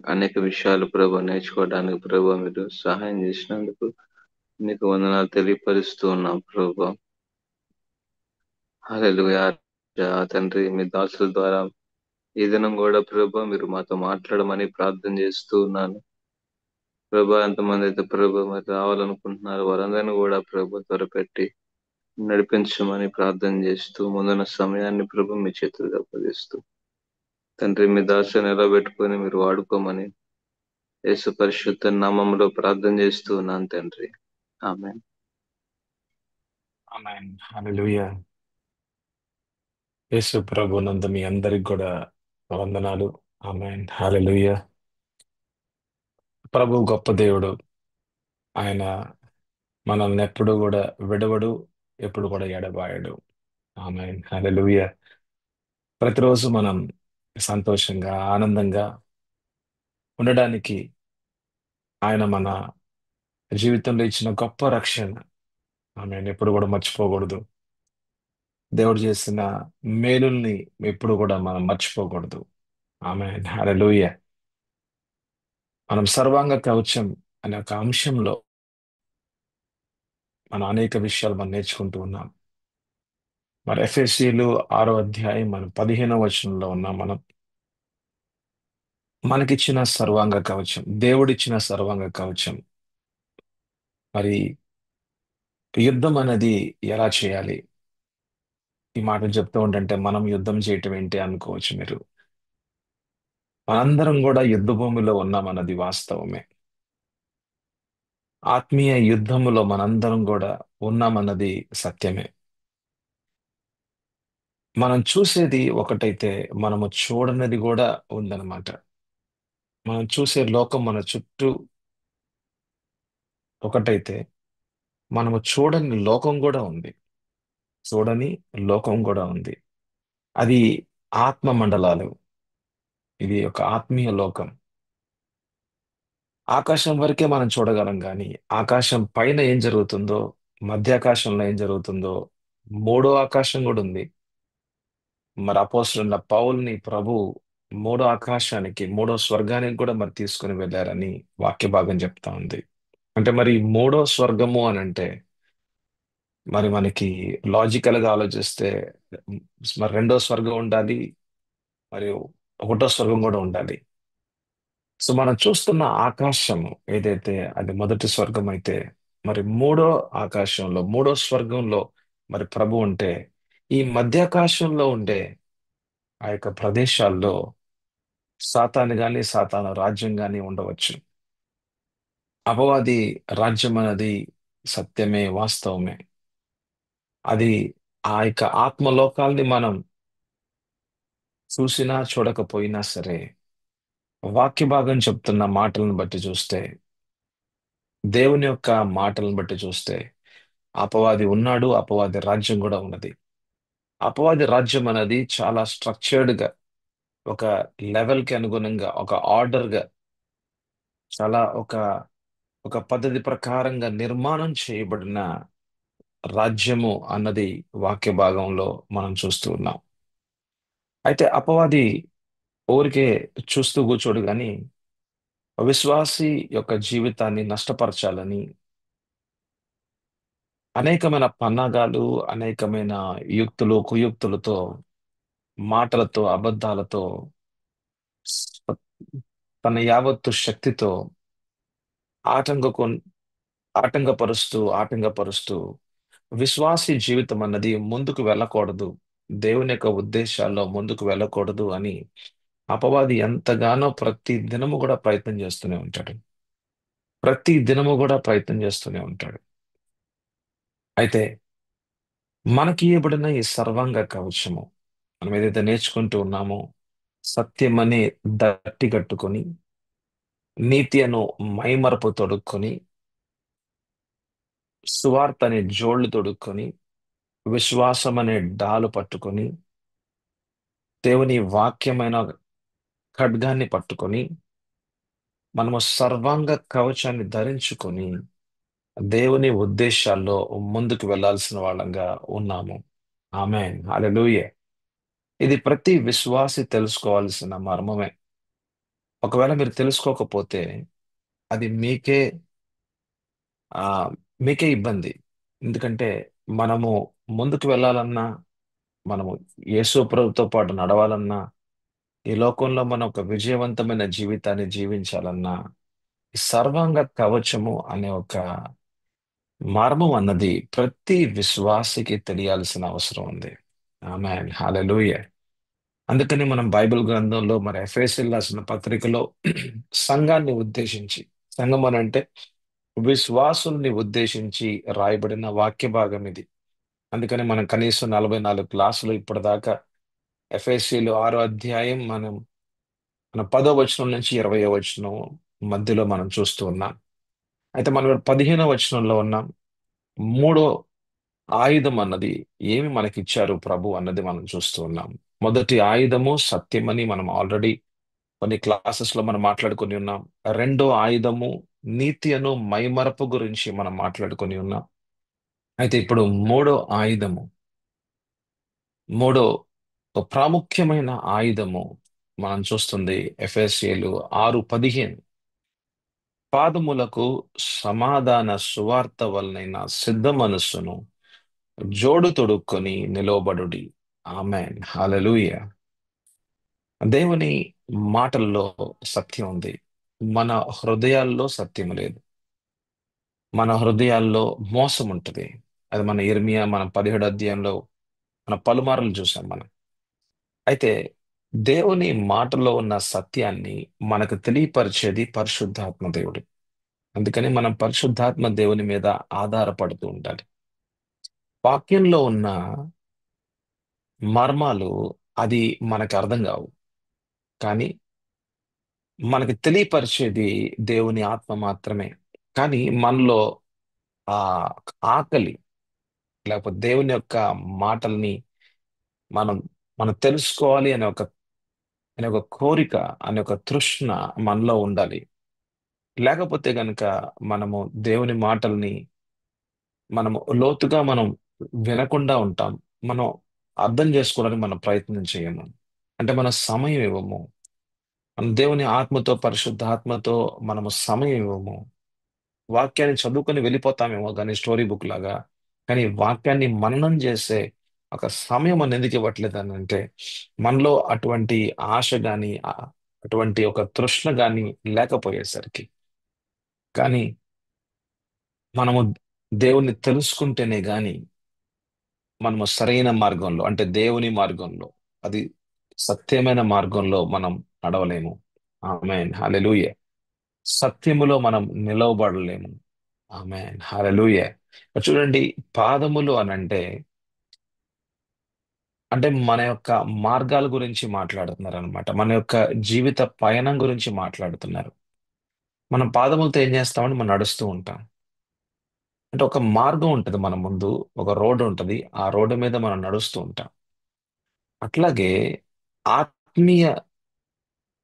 అనేక విషయాలు ప్రభా నేర్చుకోవడానికి ప్రభా మీరు సహాయం చేసినందుకు నీకు వందనాలు తెలియపరుస్తూ ఉన్నాం ప్రభా. హల్లెలూయా. తండ్రి మీ దాసుల ద్వారా ఈ దినం కూడా ప్రభా మీరు మాతో మాట్లాడమని ప్రార్థన చేస్తూ ఉన్నాను ప్రభా. ఎంతమంది అయితే ప్రభా మరి రావాలనుకుంటున్నారు వారందరినీ కూడా ప్రభా త్వరపెట్టి నడిపించమని ప్రార్థన చేస్తూ ముందున్న సమయాన్ని ప్రభు మీ చేతులకు అప్పగిస్తూ తండ్రి మీ దాసుని నిలబెట్టుకొని మీరు వాడుకోమని యేసు పరిశుద్ధ నామములో ప్రార్థన చేస్తూ ఉన్నాను తండ్రి. ఆమేన్. ఆమేన్. హల్లెలూయా. యేసు ప్రభు నందు మీ అందరికి కూడా వందనాలు. ఆమేన్. హల్లెలూయా. ప్రభు గొప్ప దేవుడు. ఆయన మనల్ని ఎప్పుడు కూడా విడవడు, ఎప్పుడు కూడా ఎడబాయడు. ఆమేన్. హల్లెలూయా. ప్రతిరోజు మనం సంతోషంగా, ఆనందంగా ఉండడానికి ఆయన మన జీవితంలో ఇచ్చిన గొప్ప రక్షణ. ఆమేన్. ఎప్పుడు కూడా మర్చిపోకూడదు. దేవుడు చేసిన మేలుల్ని ఎప్పుడు కూడా మనం మర్చిపోకూడదు. ఆమేన్. హల్లెలూయా. మనం సర్వాంగ కవచం అనే ఒక అంశంలో మనం అనేక విషయాలు మనం నేర్చుకుంటూ ఉన్నాం. మరి ఎఫెసీయులు 6వ అధ్యాయం మనం 15వ వచనంలో ఉన్నాం. మనకిచ్చిన సర్వాంగ కవచం, దేవుడిచ్చిన సర్వాంగ కవచం. మరి యుద్ధం అనేది ఎలా చేయాలి? ఈ మాటలు చెప్తూ ఉంటుంటే మనం యుద్ధం చేయటం ఏంటి అనుకోవచ్చు మీరు. మనందరం కూడా యుద్ధ భూమిలో ఉన్నామన్నది వాస్తవమే. ఆత్మీయ యుద్ధములో మనందరం కూడా ఉన్నామన్నది సత్యమే. మనం చూసేది ఒకటైతే మనము చూడనిది కూడా ఉందన్నమాట. మనం చూసే లోకం మన చుట్టూ ఒకటైతే మనము చూడని లోకం కూడా ఉంది. చూడని లోకం కూడా ఉంది. అది ఆత్మ మండలాలు. ఇది ఒక ఆత్మీయ లోకం. ఆకాశం వరకే మనం చూడగలం కానీ ఆకాశం పైన ఏం జరుగుతుందో, మధ్యాకాశంలో ఏం జరుగుతుందో, మూడో ఆకాశం కూడా ఉంది. మరి అపోస్తలున్న పౌల్ని ప్రభు మూడో ఆకాశానికి, మూడో స్వర్గానికి కూడా మరి తీసుకుని వెళ్ళారని వాక్య భాగం చెప్తా ఉంది. అంటే మరి మూడో స్వర్గము అని అంటే మరి మనకి లాజికల్ గా ఆలోచిస్తే మరి రెండో స్వర్గం ఉండాలి, మరియు ఒకటో స్వర్గం కూడా ఉండాలి. సో మనం చూస్తున్న ఆకాశము ఏదైతే అది మొదటి స్వర్గం అయితే మరి మూడో ఆకాశంలో, మూడో స్వర్గంలో మరి ప్రభు ఉంటే ఈ మధ్యాకాశంలో ఉండే ఆ యొక్క ప్రదేశాల్లో సాతాను గాని, సాతాను రాజ్యం గాని ఉండవచ్చు. అపవాది రాజ్యం అనేది సత్యమే, వాస్తవమే. అది ఆ యొక్క ఆత్మలోకాల్ని మనం చూసినా చూడకపోయినా సరే వాక్య భాగం చెప్తున్న మాటలను బట్టి చూస్తే, దేవుని యొక్క మాటలను బట్టి చూస్తే అపవాది ఉన్నాడు, అపవాది రాజ్యం కూడా ఉన్నది. అపవాది రాజ్యం అనేది చాలా స్ట్రక్చర్డ్ గా, ఒక లెవెల్ కి అనుగుణంగా, ఒక ఆర్డర్ గా, చాలా ఒక పద్ధతి ప్రకారంగా నిర్మాణం చేయబడిన రాజ్యము అన్నది వాక్య భాగంలో మనం చూస్తూ ఉన్నాం. అయితే అపవాది ఊరికే చూస్తూ కూర్చోడు గాని విశ్వాసి యొక్క జీవితాన్ని నష్టపరచాలని అనేకమైన పన్నాగాలు, అనేకమైన యుక్తులు, కుయుక్తులతో, మాటలతో, అబద్ధాలతో, స- తన యావత్తు శక్తితో ఆటంకకు ఆటంకపరుస్తూ విశ్వాసి జీవితం అన్నది ముందుకు వెళ్ళకూడదు, దేవుని యొక్క ఉద్దేశాల్లో ముందుకు వెళ్ళకూడదు అని అపవాది ఎంతగానో ప్రతి దినము కూడా ప్రయత్నం చేస్తూనే ఉంటాడు. ప్రతి దినము కూడా ప్రయత్నం చేస్తూనే ఉంటాడు. అయితే మనకి ఇవ్వబడిన ఈ సర్వాంగ కవచము మనం ఏదైతే నేర్చుకుంటూ ఉన్నామో, సత్యమనే దట్టి కట్టుకొని, నీతి అను మైమరపు తొడుక్కొని, సువార్త అనే జోళ్లు తొడుక్కొని, విశ్వాసం అనే డాలు పట్టుకొని, దేవుని వాక్యమైన ఖడ్గాన్ని పట్టుకొని, మనము సర్వాంగ కవచాన్ని ధరించుకొని దేవుని ఉద్దేశాల్లో ముందుకు వెళ్ళాల్సిన వాళ్ళంగా ఉన్నాము. ఆమేన్. హల్లెలూయా. ఇది ప్రతి విశ్వాసి తెలుసుకోవాల్సిన మర్మమే. ఒకవేళ మీరు తెలుసుకోకపోతే అది ఆ మీకే ఇబ్బంది. ఎందుకంటే మనము ముందుకు వెళ్ళాలన్నా, మనము యేసు ప్రభుతో పాటు నడవాలన్నా, ఈ లోకంలో మనం ఒక విజయవంతమైన జీవితాన్ని జీవించాలన్నా, ఈ సర్వాంగ కవచము అనే ఒక మర్మం అన్నది ప్రతి విశ్వాసికి తెలియాల్సిన అవసరం ఉంది. ఆమేన్, హల్లెలూయా. అందుకని మనం బైబిల్ గ్రంథంలో మరి ఎఫెసీయులకు రాసిన పత్రికలో సంఘాన్ని ఉద్దేశించి, సంఘం అని అంటే విశ్వాసుల్ని ఉద్దేశించి రాయబడిన వాక్య భాగం ఇది. అందుకని మనం కనీసం 44 క్లాసులు ఇప్పటిదాకా ఎఫ్ఎస్సీలు 6వ అధ్యాయం మన 10వ వచనం నుంచి 20వ వచనం మధ్యలో మనం చూస్తూ ఉన్నాం. అయితే మనం ఇప్పుడు 15వ వచనంలో ఉన్నాం. మూడో ఆయుధం అన్నది ఏమి మనకిచ్చారు ప్రభు అన్నది మనం చూస్తూ ఉన్నాం. మొదటి ఆయుధము సత్యమని మనం ఆల్రెడీ కొన్ని క్లాసెస్ లో మనం మాట్లాడుకొని ఉన్నాం. రెండో ఆయుధము నీతి అను మైమరపు గురించి మనం మాట్లాడుకొని ఉన్నాం. అయితే ఇప్పుడు ఆయుధము మూడో ప్రాముఖ్యమైన ఆయుధము మనం చూస్తుంది ఎఫెసీయులు 6:15. పాదములకు సమాధాన సువార్త వలనైన సిద్ధ మనస్సును జోడు తొడుక్కొని నిలవబడుడి. ఆమేన్, హల్లెలూయా. దేవుని మాటల్లో సత్యం ఉంది. మన హృదయాల్లో సత్యం లేదు. మన హృదయాల్లో మోసం ఉంటుంది. అది మన ఇర్మియా మన 17వ అధ్యాయంలో మన పలుమార్లు చూసాం మనం. అయితే దేవుని మాటలో ఉన్న సత్యాన్ని మనకు తెలియపరిచేది పరిశుద్ధాత్మ దేవుడు. అందుకని మనం పరిశుద్ధాత్మ దేవుని మీద ఆధారపడుతూ ఉండాలి. వాక్యంలో ఉన్న మర్మాలు అది మనకు అర్థం కావు, కానీ మనకి తెలియపరిచేది దేవుని ఆత్మ మాత్రమే. కానీ మనలో ఆ ఆకలి, లేకపోతే దేవుని యొక్క మాటల్ని మనం మనం తెలుసుకోవాలి అనే ఒక కోరిక, అనే ఒక తృష్ణ మనలో ఉండాలి. లేకపోతే గనుక మనము దేవుని మాటల్ని మనం లోతుగా వినకుండా ఉంటాం. మనం అర్థం చేసుకోవడానికి మనం ప్రయత్నం చేయము. అంటే మన సమయం ఇవ్వము. మనం దేవుని ఆత్మతో, పరిశుద్ధ ఆత్మతో మనము సమయం ఇవ్వము. వాక్యాన్ని చదువుకొని వెళ్ళిపోతామేమో కానీ స్టోరీ బుక్ లాగా. కానీ వాక్యాన్ని మననం చేసే ఒక సమయం మనం ఎందుకు ఇవ్వట్లేదు అని అంటే, మనలో అటువంటి ఆశ గాని అటువంటి ఒక తృష్ణ గాని లేకపోయేసరికి. కానీ మనము దేవుణ్ణి తెలుసుకుంటేనే గాని మనము సరైన మార్గంలో, అంటే దేవుని మార్గంలో, అది సత్యమైన మార్గంలో మనం నడవలేము. ఆమేన్, హల్లెలూయా. సత్యములో మనం నిలవబడలేము. ఆమేన్, హల్లెలూయా. చూడండి, పాదములు అనంటే అంటే మన యొక్క మార్గాల గురించి మాట్లాడుతున్నారు అనమాట. మన యొక్క జీవిత పయనం గురించి మాట్లాడుతున్నారు. మనం పాదములతో ఏం చేస్తామంటే మనం నడుస్తూ ఉంటాం. అంటే ఒక మార్గం ఉంటుంది మన ముందు, ఒక రోడ్డు ఉంటుంది. ఆ రోడ్డు మీద మనం నడుస్తూ ఉంటాం. అట్లాగే ఆత్మీయ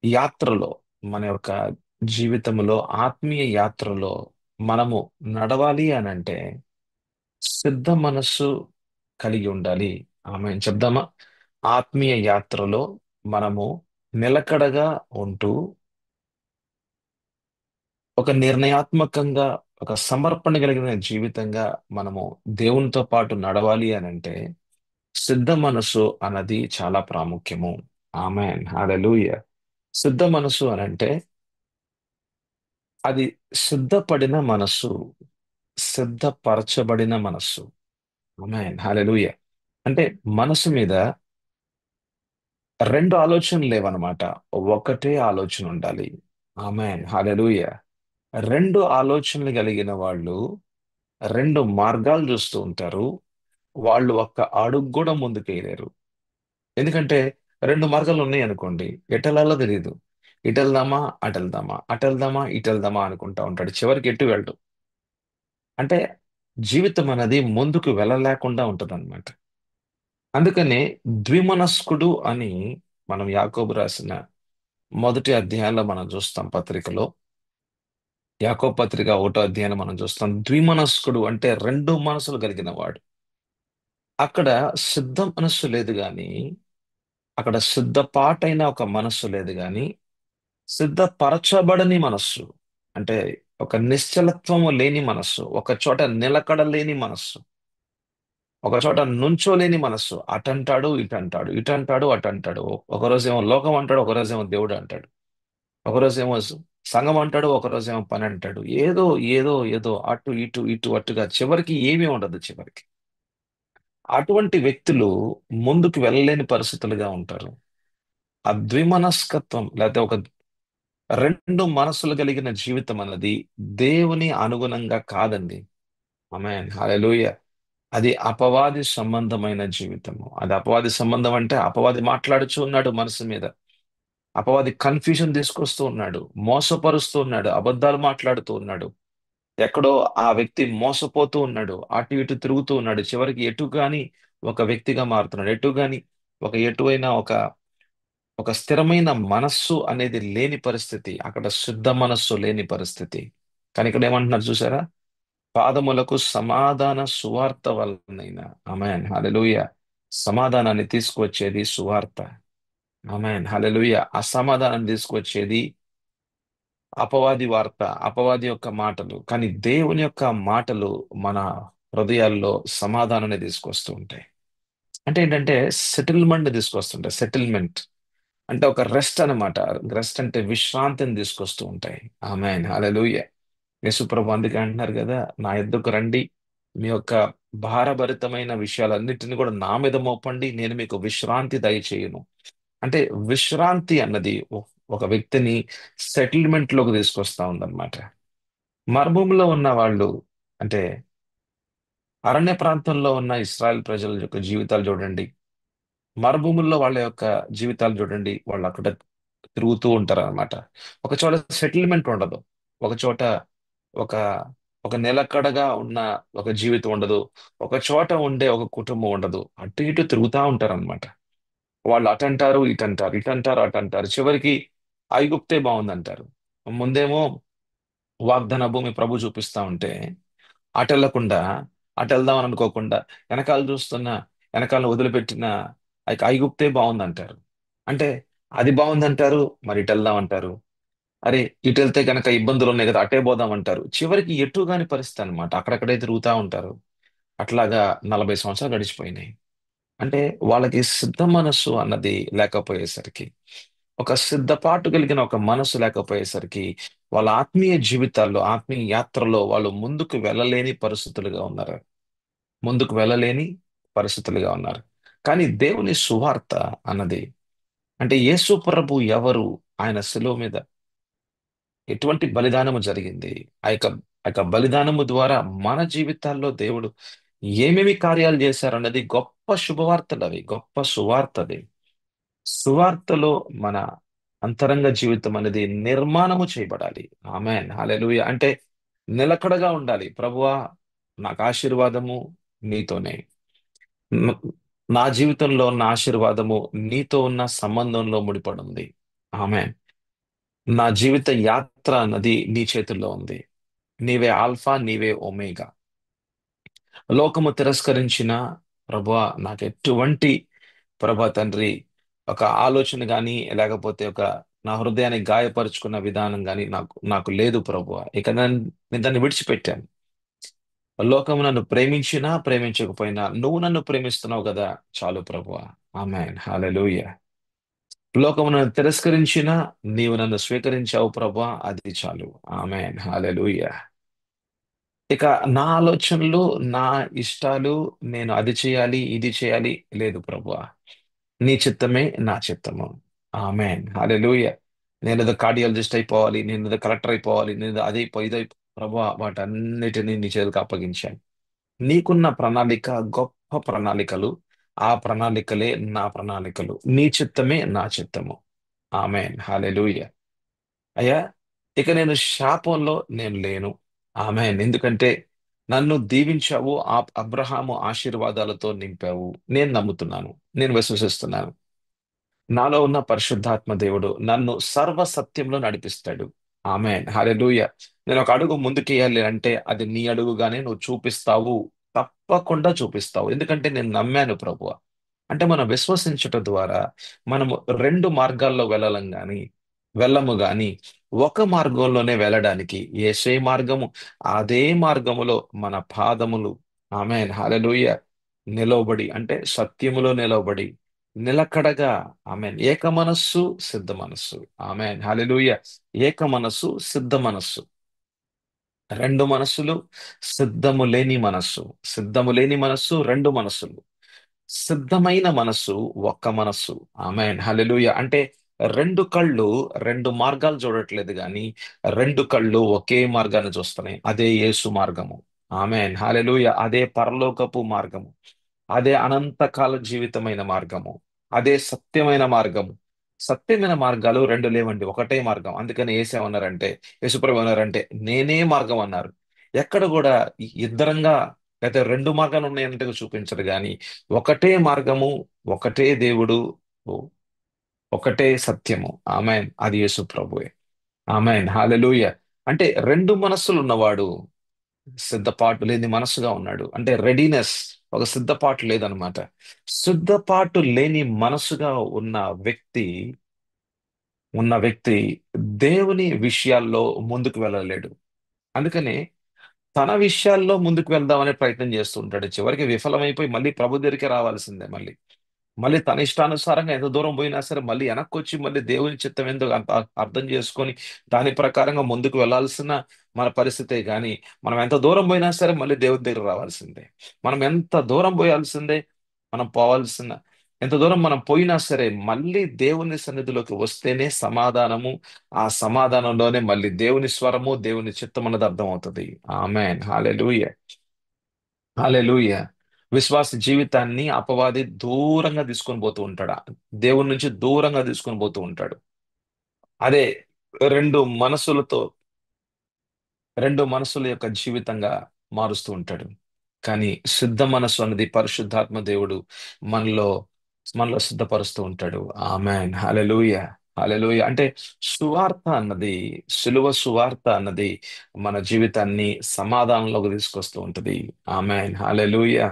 యాత్రలో, మన యొక్క జీవితంలో ఆత్మీయ యాత్రలో మనము నడవాలి అని అంటే సిద్ధ మనస్సు కలిగి ఉండాలి. ఆమె చెప్దామా? ఆత్మీయ యాత్రలో మనము నిలకడగా ఉంటూ ఒక నిర్ణయాత్మకంగా, ఒక సమర్పణ కలిగిన జీవితంగా మనము దేవునితో పాటు నడవాలి అని అంటే సిద్ధ మనసు అన్నది చాలా ప్రాముఖ్యము. ఆమెన్, హల్లెలూయా. సిద్ధ మనసు అనంటే అది సిద్ధపడిన మనస్సు, సిద్ధపరచబడిన మనస్సు. ఆమేన్, హల్లెలూయా. అంటే మనసు మీద రెండు ఆలోచనలు లేవన్నమాట. ఒకటే ఆలోచన ఉండాలి. ఆమేన్, హల్లెలూయా. రెండు ఆలోచనలు కలిగిన వాళ్ళు రెండు మార్గాలు చూస్తూ ఉంటారు. వాళ్ళు ఒక్క అడుగు కూడా ముందుకేయలేరు. ఎందుకంటే రెండు మార్గాలు ఉన్నాయి అనుకోండి, ఎటెలాలో తెలియదు. ఇటెళ్దామా అటెళ్దామా, అటెళ్దామా ఇటెళ్దామా అనుకుంటా ఉంటాడు. చివరికి ఎటు వెళ్ళడు. అంటే జీవితం అనేది ముందుకు వెళ్ళలేకుండా ఉంటదన్నమాట. అందుకనే ద్విమనస్కుడు అని మనం యాకోబు రాసిన 1వ అధ్యాయంలో మనం చూస్తాం పత్రికలో. యాకోబు పత్రిక 1వ అధ్యాయంలో మనం చూస్తాం. ద్విమనస్కుడు అంటే రెండు మనసులు కలిగిన వాడు. అక్కడ సిద్ధ మనస్సు లేదు గాని, అక్కడ సిద్ధపాటైన ఒక మనస్సు లేదు గాని, సిద్ధపరచబడని మనస్సు అంటే ఒక నిశ్చలత్వము లేని మనస్సు, ఒక చోట నిలకడ లేని మనస్సు, ఒక చోట నుంచోలేని మనస్సు. అటంటాడు ఇటంటాడు, ఇటంటాడు అటంటాడు. ఒకరోజేమో లోకం అంటాడు, ఒకరోజేమో దేవుడు అంటాడు, ఒకరోజేమో సంఘం అంటాడు, ఒకరోజేమో పని అంటాడు. ఏదో ఏదో ఏదో అటు ఇటు ఇటు అటుగా చివరికి ఏమీ ఉండదు చివరికి. అటువంటి వ్యక్తులు ముందుకు వెళ్ళలేని పరిస్థితులుగా ఉంటారు. ఆ ద్విమనస్కత్వం లేకపోతే ఒక రెండు మనసులు కలిగిన జీవితం అన్నది దేవుని అనుగుణంగా కాదండి. ఆమేన్ హల్లెలూయా. అది అపవాది సంబంధమైన జీవితము. అది అపవాది సంబంధం అంటే అపవాది మాట్లాడుచూ ఉన్నాడు మనసు మీద. అపవాది కన్ఫ్యూజన్ తీసుకొస్తూ ఉన్నాడు, మోసపరుస్తూ ఉన్నాడు, అబద్ధాలు మాట్లాడుతూ ఉన్నాడు. ఎక్కడో ఆ వ్యక్తి మోసపోతూ ఉన్నాడు, అటు ఇటు తిరుగుతూ ఉన్నాడు. చివరికి ఎటు గాని ఒక వ్యక్తిగా మారుతున్నాడు. ఎటు గాని ఎటువైనా ఒక స్థిరమైన మనస్సు అనేది లేని పరిస్థితి, అక్కడ శుద్ధ మనస్సు లేని పరిస్థితి. కానీ ఇక్కడ ఏమంటున్నారు చూసారా? పాదములకు సమాధాన సువార్త వలనైనా. ఆమేన్ హల్లెలూయా. సమాధానాన్ని తీసుకువచ్చేది సువార్త. ఆమేన్ హల్లెలూయా. ఆ సమాధానాన్ని తీసుకువచ్చేది అపవాది వార్త, అపవాది యొక్క మాటలు. కానీ దేవుని యొక్క మాటలు మన హృదయాల్లో సమాధానాన్ని తీసుకొస్తూ ఉంటాయి. అంటే ఏంటంటే సెటిల్మెంట్ తీసుకొస్తుంటాయి. సెటిల్మెంట్ అంటే ఒక రెస్ట్ అన్నమాట. రెస్ట్ అంటే విశ్రాంతిని తీసుకొస్తూ ఉంటాయి. ఆమేన్ హల్లెలూయా. యేసుప్రభు అందుకే అంటున్నారు కదా, నా యొద్దకు రండి, మీ యొక్క భారభరితమైన విషయాలన్నిటిని కూడా నా మీద మోపండి, నేను మీకు విశ్రాంతి దయచేయును. అంటే విశ్రాంతి అన్నది ఒక వ్యక్తిని సెటిల్మెంట్ లోకి తీసుకొస్తా ఉందన్నమాట. మరుభూమిలో ఉన్న వాళ్ళు అంటే అరణ్య ప్రాంతంలో ఉన్న ఇస్రాయెల్ ప్రజల యొక్క జీవితాలు చూడండి. మరుభూముల్లో వాళ్ళ యొక్క జీవితాలు చూడండి. వాళ్ళు అక్కడ తిరుగుతూ ఉంటారు అనమాట. ఒక చోట సెటిల్మెంట్ ఉండదు. ఒక చోట ఒక ఒక నిలకడగా ఉన్న ఒక జీవితం ఉండదు. ఒక చోట ఉండే ఒక కుటుంబం ఉండదు. అటు ఇటు తిరుగుతూ ఉంటారు అనమాట. వాళ్ళు అటంటారు ఇటంటారు, ఇటంటారు అటంటారు. చివరికి ఐగుప్తే బాగుందంటారు. ముందేమో వాగ్దాన భూమి ప్రభు చూపిస్తా ఉంటే అటెళ్లకుండా, అటెళ్దామని అనుకోకుండా వెనకాల చూస్తున్న, వెనకాల వదిలిపెట్టిన ఐగుప్తే బాగుందంటారు. అంటే అది బాగుందంటారు, మరి ఇటు వెళ్దాం అంటారు. అరే ఇటు వెళ్తే గనక ఇబ్బందులు ఉన్నాయి కదా, అటే పోదాం అంటారు. చివరికి ఎటు కాని పరిస్థితి అనమాట. అక్కడక్కడే తిరుగుతూ ఉంటారు. అట్లాగా 40 సంవత్సరాలు గడిచిపోయినాయి. అంటే వాళ్ళకి సిద్ధ మనస్సు అన్నది లేకపోయేసరికి, ఒక సిద్ధపాటు కలిగిన ఒక మనసు లేకపోయేసరికి, వాళ్ళ ఆత్మీయ జీవితాల్లో, ఆత్మీయ యాత్రలో వాళ్ళు ముందుకు వెళ్ళలేని పరిస్థితులుగా ఉన్నారు. ముందుకు వెళ్ళలేని పరిస్థితులుగా ఉన్నారు. కానీ దేవుని సువార్త అన్నది అంటే యేసు ప్రభు ఎవరు, ఆయన శిలువ మీద ఎటువంటి బలిదానము జరిగింది, ఆ యొక్క బలిదానము ద్వారా మన జీవితాల్లో దేవుడు ఏమేమి కార్యాలు చేశారన్నది గొప్ప శుభవార్తలు. అవి గొప్ప సువార్తది. సువార్తలో మన అంతరంగ జీవితం అనేది నిర్మాణము చేయబడాలి. ఆమేన్ హల్లెలూయా. అంటే నిలకడగా ఉండాలి. ప్రభువా, నాకు ఆశీర్వాదము నీతోనే. న- నా జీవితంలో ఉన్న ఆశీర్వాదము నీతో ఉన్న సంబంధంలో ముడిపడి ఉంది. ఆమేన్. నా జీవిత యాత్ర అన్నది నీ చేతుల్లో ఉంది. నీవే ఆల్ఫా, నీవే ఒమేగా. లోకము తిరస్కరించిన ప్రభువా, నాకు ఎటువంటి ప్రభా తండ్రి ఒక ఆలోచన గాని లేకపోతే నా హృదయాన్ని గాయపరుచుకున్న విధానం గాని నాకు నాకు లేదు ప్రభువా. ఇక నేను దాన్ని విడిచిపెట్టాను. లోకము నన్ను ప్రేమించినా ప్రేమించకపోయినా నువ్వు నన్ను ప్రేమిస్తున్నావు కదా, చాలు ప్రభువా. ఆమేన్ హల్లెలూయా. లోకము నన్ను తిరస్కరించినా నీవు నన్ను స్వీకరించావు ప్రభువా, అది చాలు. ఆమేన్ హల్లెలూయా. ఇక నా ఆలోచనలు, నా ఇష్టాలు, నేను అది చేయాలి ఇది చేయాలి లేదు ప్రభువా. నీ చిత్తమే నా చిత్తము. ఆమేన్ హల్లెలూయా. నేను ఏదో కార్డియాలజిస్ట్ అయిపోవాలి, నేను ఏదో కలెక్టర్ అయిపోవాలి, నేను ఏదో అదైపో ఇదైపో ప్రభువా, వాటన్నిటినీ నీ చేతులకు అప్పగించాను. నీకున్న ప్రణాళిక గొప్ప ప్రణాళికలు. ఆ ప్రణాళికలే నా ప్రణాళికలు. నీ చిత్తమే నా చిత్తము. ఆమేన్ హల్లెలూయా. అయ్యా, ఇక నేను శాపంలో నేను లేను. ఆమేన్. ఎందుకంటే నన్ను దీవించావు, అబ్రహాము ఆశీర్వాదాలతో నింపావు. నేను నమ్ముతున్నాను, నేను విశ్వసిస్తున్నాను. నాలో ఉన్న పరిశుద్ధాత్మ దేవుడు నన్ను సర్వ సత్యంలో నడిపిస్తాడు. ఆమేన్ హల్లెలూయా. నేను ఒక అడుగు ముందుకేయాలి అంటే అది నీ అడుగుగానే నువ్వు చూపిస్తావు. తప్పకుండా చూపిస్తావు. ఎందుకంటే నేను నమ్మాను ప్రభువా. అంటే మనం విశ్వసించుట ద్వారా మనము రెండు మార్గాల్లో వెళ్ళలేం గాని వెళ్ళము గాని ఒక మార్గంలోనే వెళ్ళడానికి యేసే మార్గము, అదే మార్గములో మన పాదములు ఆమేన్ హల్లెలూయా నిలవబడి అంటే సత్యములో నిలవబడి నిలకడగా ఆమేన్ ఏక మనస్సు సిద్ధ మనస్సు ఆమేన్ హల్లెలూయా ఏక మనస్సు సిద్ధ మనస్సు రెండు మనస్సులు సిద్ధము లేని మనస్సు సిద్ధము లేని మనస్సు రెండు మనస్సులు సిద్ధమైన మనస్సు ఒక్క మనస్సు ఆమేన్ హల్లెలూయా అంటే రెండు కళ్ళు రెండు మార్గాలు చూడట్లేదు కానీ రెండు కళ్ళు ఒకే మార్గాన్ని చూస్తున్నాయి అదే యేసు మార్గము ఆమేన్ హల్లెలూయా అదే పరలోకపు మార్గము అదే అనంతకాల జీవితమైన మార్గము అదే సత్యమైన మార్గము సత్యమైన మార్గాలు రెండు లేవండి ఒకటే మార్గం అందుకని ఏసేమన్నారంటే యేసుప్రభు అన్నారంటే నేనే మార్గం అన్నారు ఎక్కడ కూడా ఇద్దరంగా అయితే రెండు మార్గాలు ఉన్నాయంటే చూపించరు కానీ ఒకటే మార్గము ఒకటే దేవుడు ఒకటే సత్యము ఆమెన్ అది యేసు ప్రభువే ఆమెన్ హల్లెలూయా అంటే రెండు మనస్సులు ఉన్నవాడు సిద్ధపాటు లేని మనస్సుగా ఉన్నాడు అంటే రెడీనెస్ ఒక సిద్ధపాటు లేదనమాట సిద్ధపాటు లేని మనస్సుగా ఉన్న వ్యక్తి వ్యక్తి దేవుని విషయాల్లో ముందుకు వెళ్ళలేడు అందుకనే తన విషయాల్లో ముందుకు వెళ్దామనే ప్రయత్నం చేస్తూ ఉంటాడు చివరికి విఫలమైపోయి మళ్ళీ ప్రభు దగ్గరికి రావాల్సిందే మళ్ళీ తన ఇష్టానుసారంగా ఎంత దూరం పోయినా సరే మళ్ళీ వెనక్కి వచ్చి మళ్ళీ దేవుని చిత్తం ఎందుకు అంత అర్థం చేసుకొని దాని ప్రకారంగా ముందుకు వెళ్ళాల్సిన మన పరిస్థితే కానీ మనం ఎంత దూరం పోయినా సరే మళ్ళీ దేవుని దగ్గర రావాల్సిందే మనం ఎంత దూరం పోయాల్సిందే మనం పోవాల్సిన ఎంత దూరం మనం పోయినా సరే మళ్ళీ దేవుని సన్నిధిలోకి వస్తేనే సమాధానము ఆ సమాధానంలోనే మళ్ళీ దేవుని స్వరము దేవుని చిత్తం అన్నది అర్థం అవుతుంది ఆమెన్ హల్లెలూయా హల్లెలూయా విశ్వాస జీవితాన్ని అపవాది దూరంగా తీసుకొని పోతూ ఉంటాడు దేవుని నుంచి దూరంగా తీసుకొని పోతూ ఉంటాడు అదే రెండు మనసులతో రెండు మనసుల యొక్క జీవితంగా మారుస్తూ ఉంటాడు కానీ సిద్ధ మనసు అన్నది పరిశుద్ధాత్మ దేవుడు మనలో మనలో సిద్ధపరుస్తూ ఉంటాడు ఆమెన్ హల్లెలూయా హల్లెలూయా అంటే సువార్త అన్నది సువార్త అన్నది మన జీవితాన్ని సమాధానంలోకి తీసుకొస్తూ ఉంటది ఆమెన్ హల్లెలూయా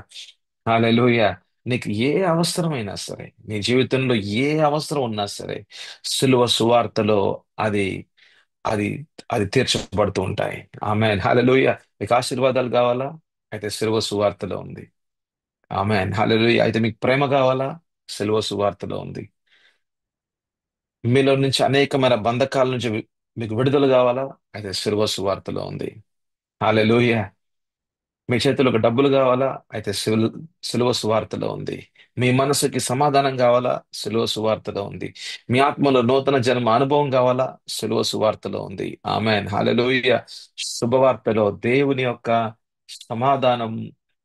హల్లెలూయా నీకు ఏ అవసరమైనా సరే నీ జీవితంలో ఏ అవసరం ఉన్నా సరే సువార్తలో అది అది అది తీర్చబడుతూ ఉంటాయి ఆమెన్ హల్లెలూయా మీకు ఆశీర్వాదాలు కావాలా అయితే సువార్తలో ఉంది ఆమెన్ హల్లెలూయా అయితే మీకు ప్రేమ కావాలా సువార్తలో ఉంది మీలో నుంచి అనేకమైన బంధకాల నుంచి మీకు విడుదల కావాలా అయితే సువార్తలో ఉంది హల్లెలూయా మీ చేతులకు డబ్బులు కావాలా అయితే సిలువ సువార్తలో ఉంది మీ మనసుకి సమాధానం కావాలా సిలువ సువార్తలో ఉంది మీ ఆత్మలో నూతన జన్మ అనుభవం కావాలా సిలువ సువార్తలో ఉంది ఆమెన్ హల్లెలూయా శుభవార్తలో దేవుని యొక్క సమాధానం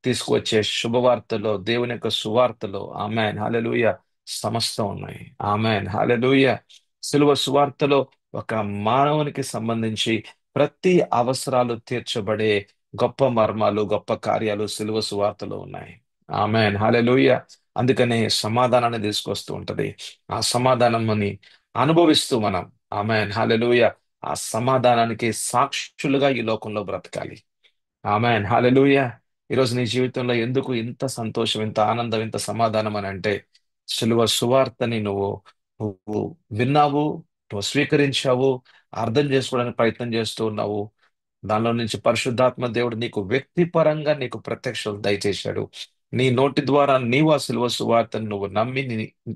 తీసుకువచ్చే శుభవార్తలో దేవుని యొక్క సువార్తలో ఆమెన్ హల్లెలూయా సమస్తం ఉన్నాయి ఆమెన్ హల్లెలూయా సిలువ సువార్తలో ఒక మానవునికి సంబంధించి ప్రతి అవసరాలు తీర్చబడే గొప్ప మర్మాలు గొప్ప కార్యాలు సిలువ సువార్తలో ఉన్నాయి ఆమెన్ హల్లెలూయా అందుకనే సమాధానాన్ని తీసుకొస్తూ ఉంటది ఆ సమాధానముని అనుభవిస్తూ మనం ఆమెన్ హల్లెలూయా ఆ సమాధానానికి సాక్షులుగా ఈ లోకంలో బ్రతకాలి ఆమెన్ హల్లెలూయా ఈరోజు నీ జీవితంలో ఎందుకు ఇంత సంతోషం ఇంత ఆనందం ఇంత సమాధానం అని అంటే సిలువ సువార్తని నువ్వు విన్నావు నువ్వు స్వీకరించావు అర్థం చేసుకోవడానికి ప్రయత్నం చేస్తూ ఉన్నావు దానిలో నుంచి పరిశుద్ధాత్మ దేవుడు నీకు వ్యక్తిపరంగా నీకు ప్రత్యక్షత దయచేశాడు నీ నోటి ద్వారా నీవు ఆ సిలువ సువార్తను నువ్వు నమ్మి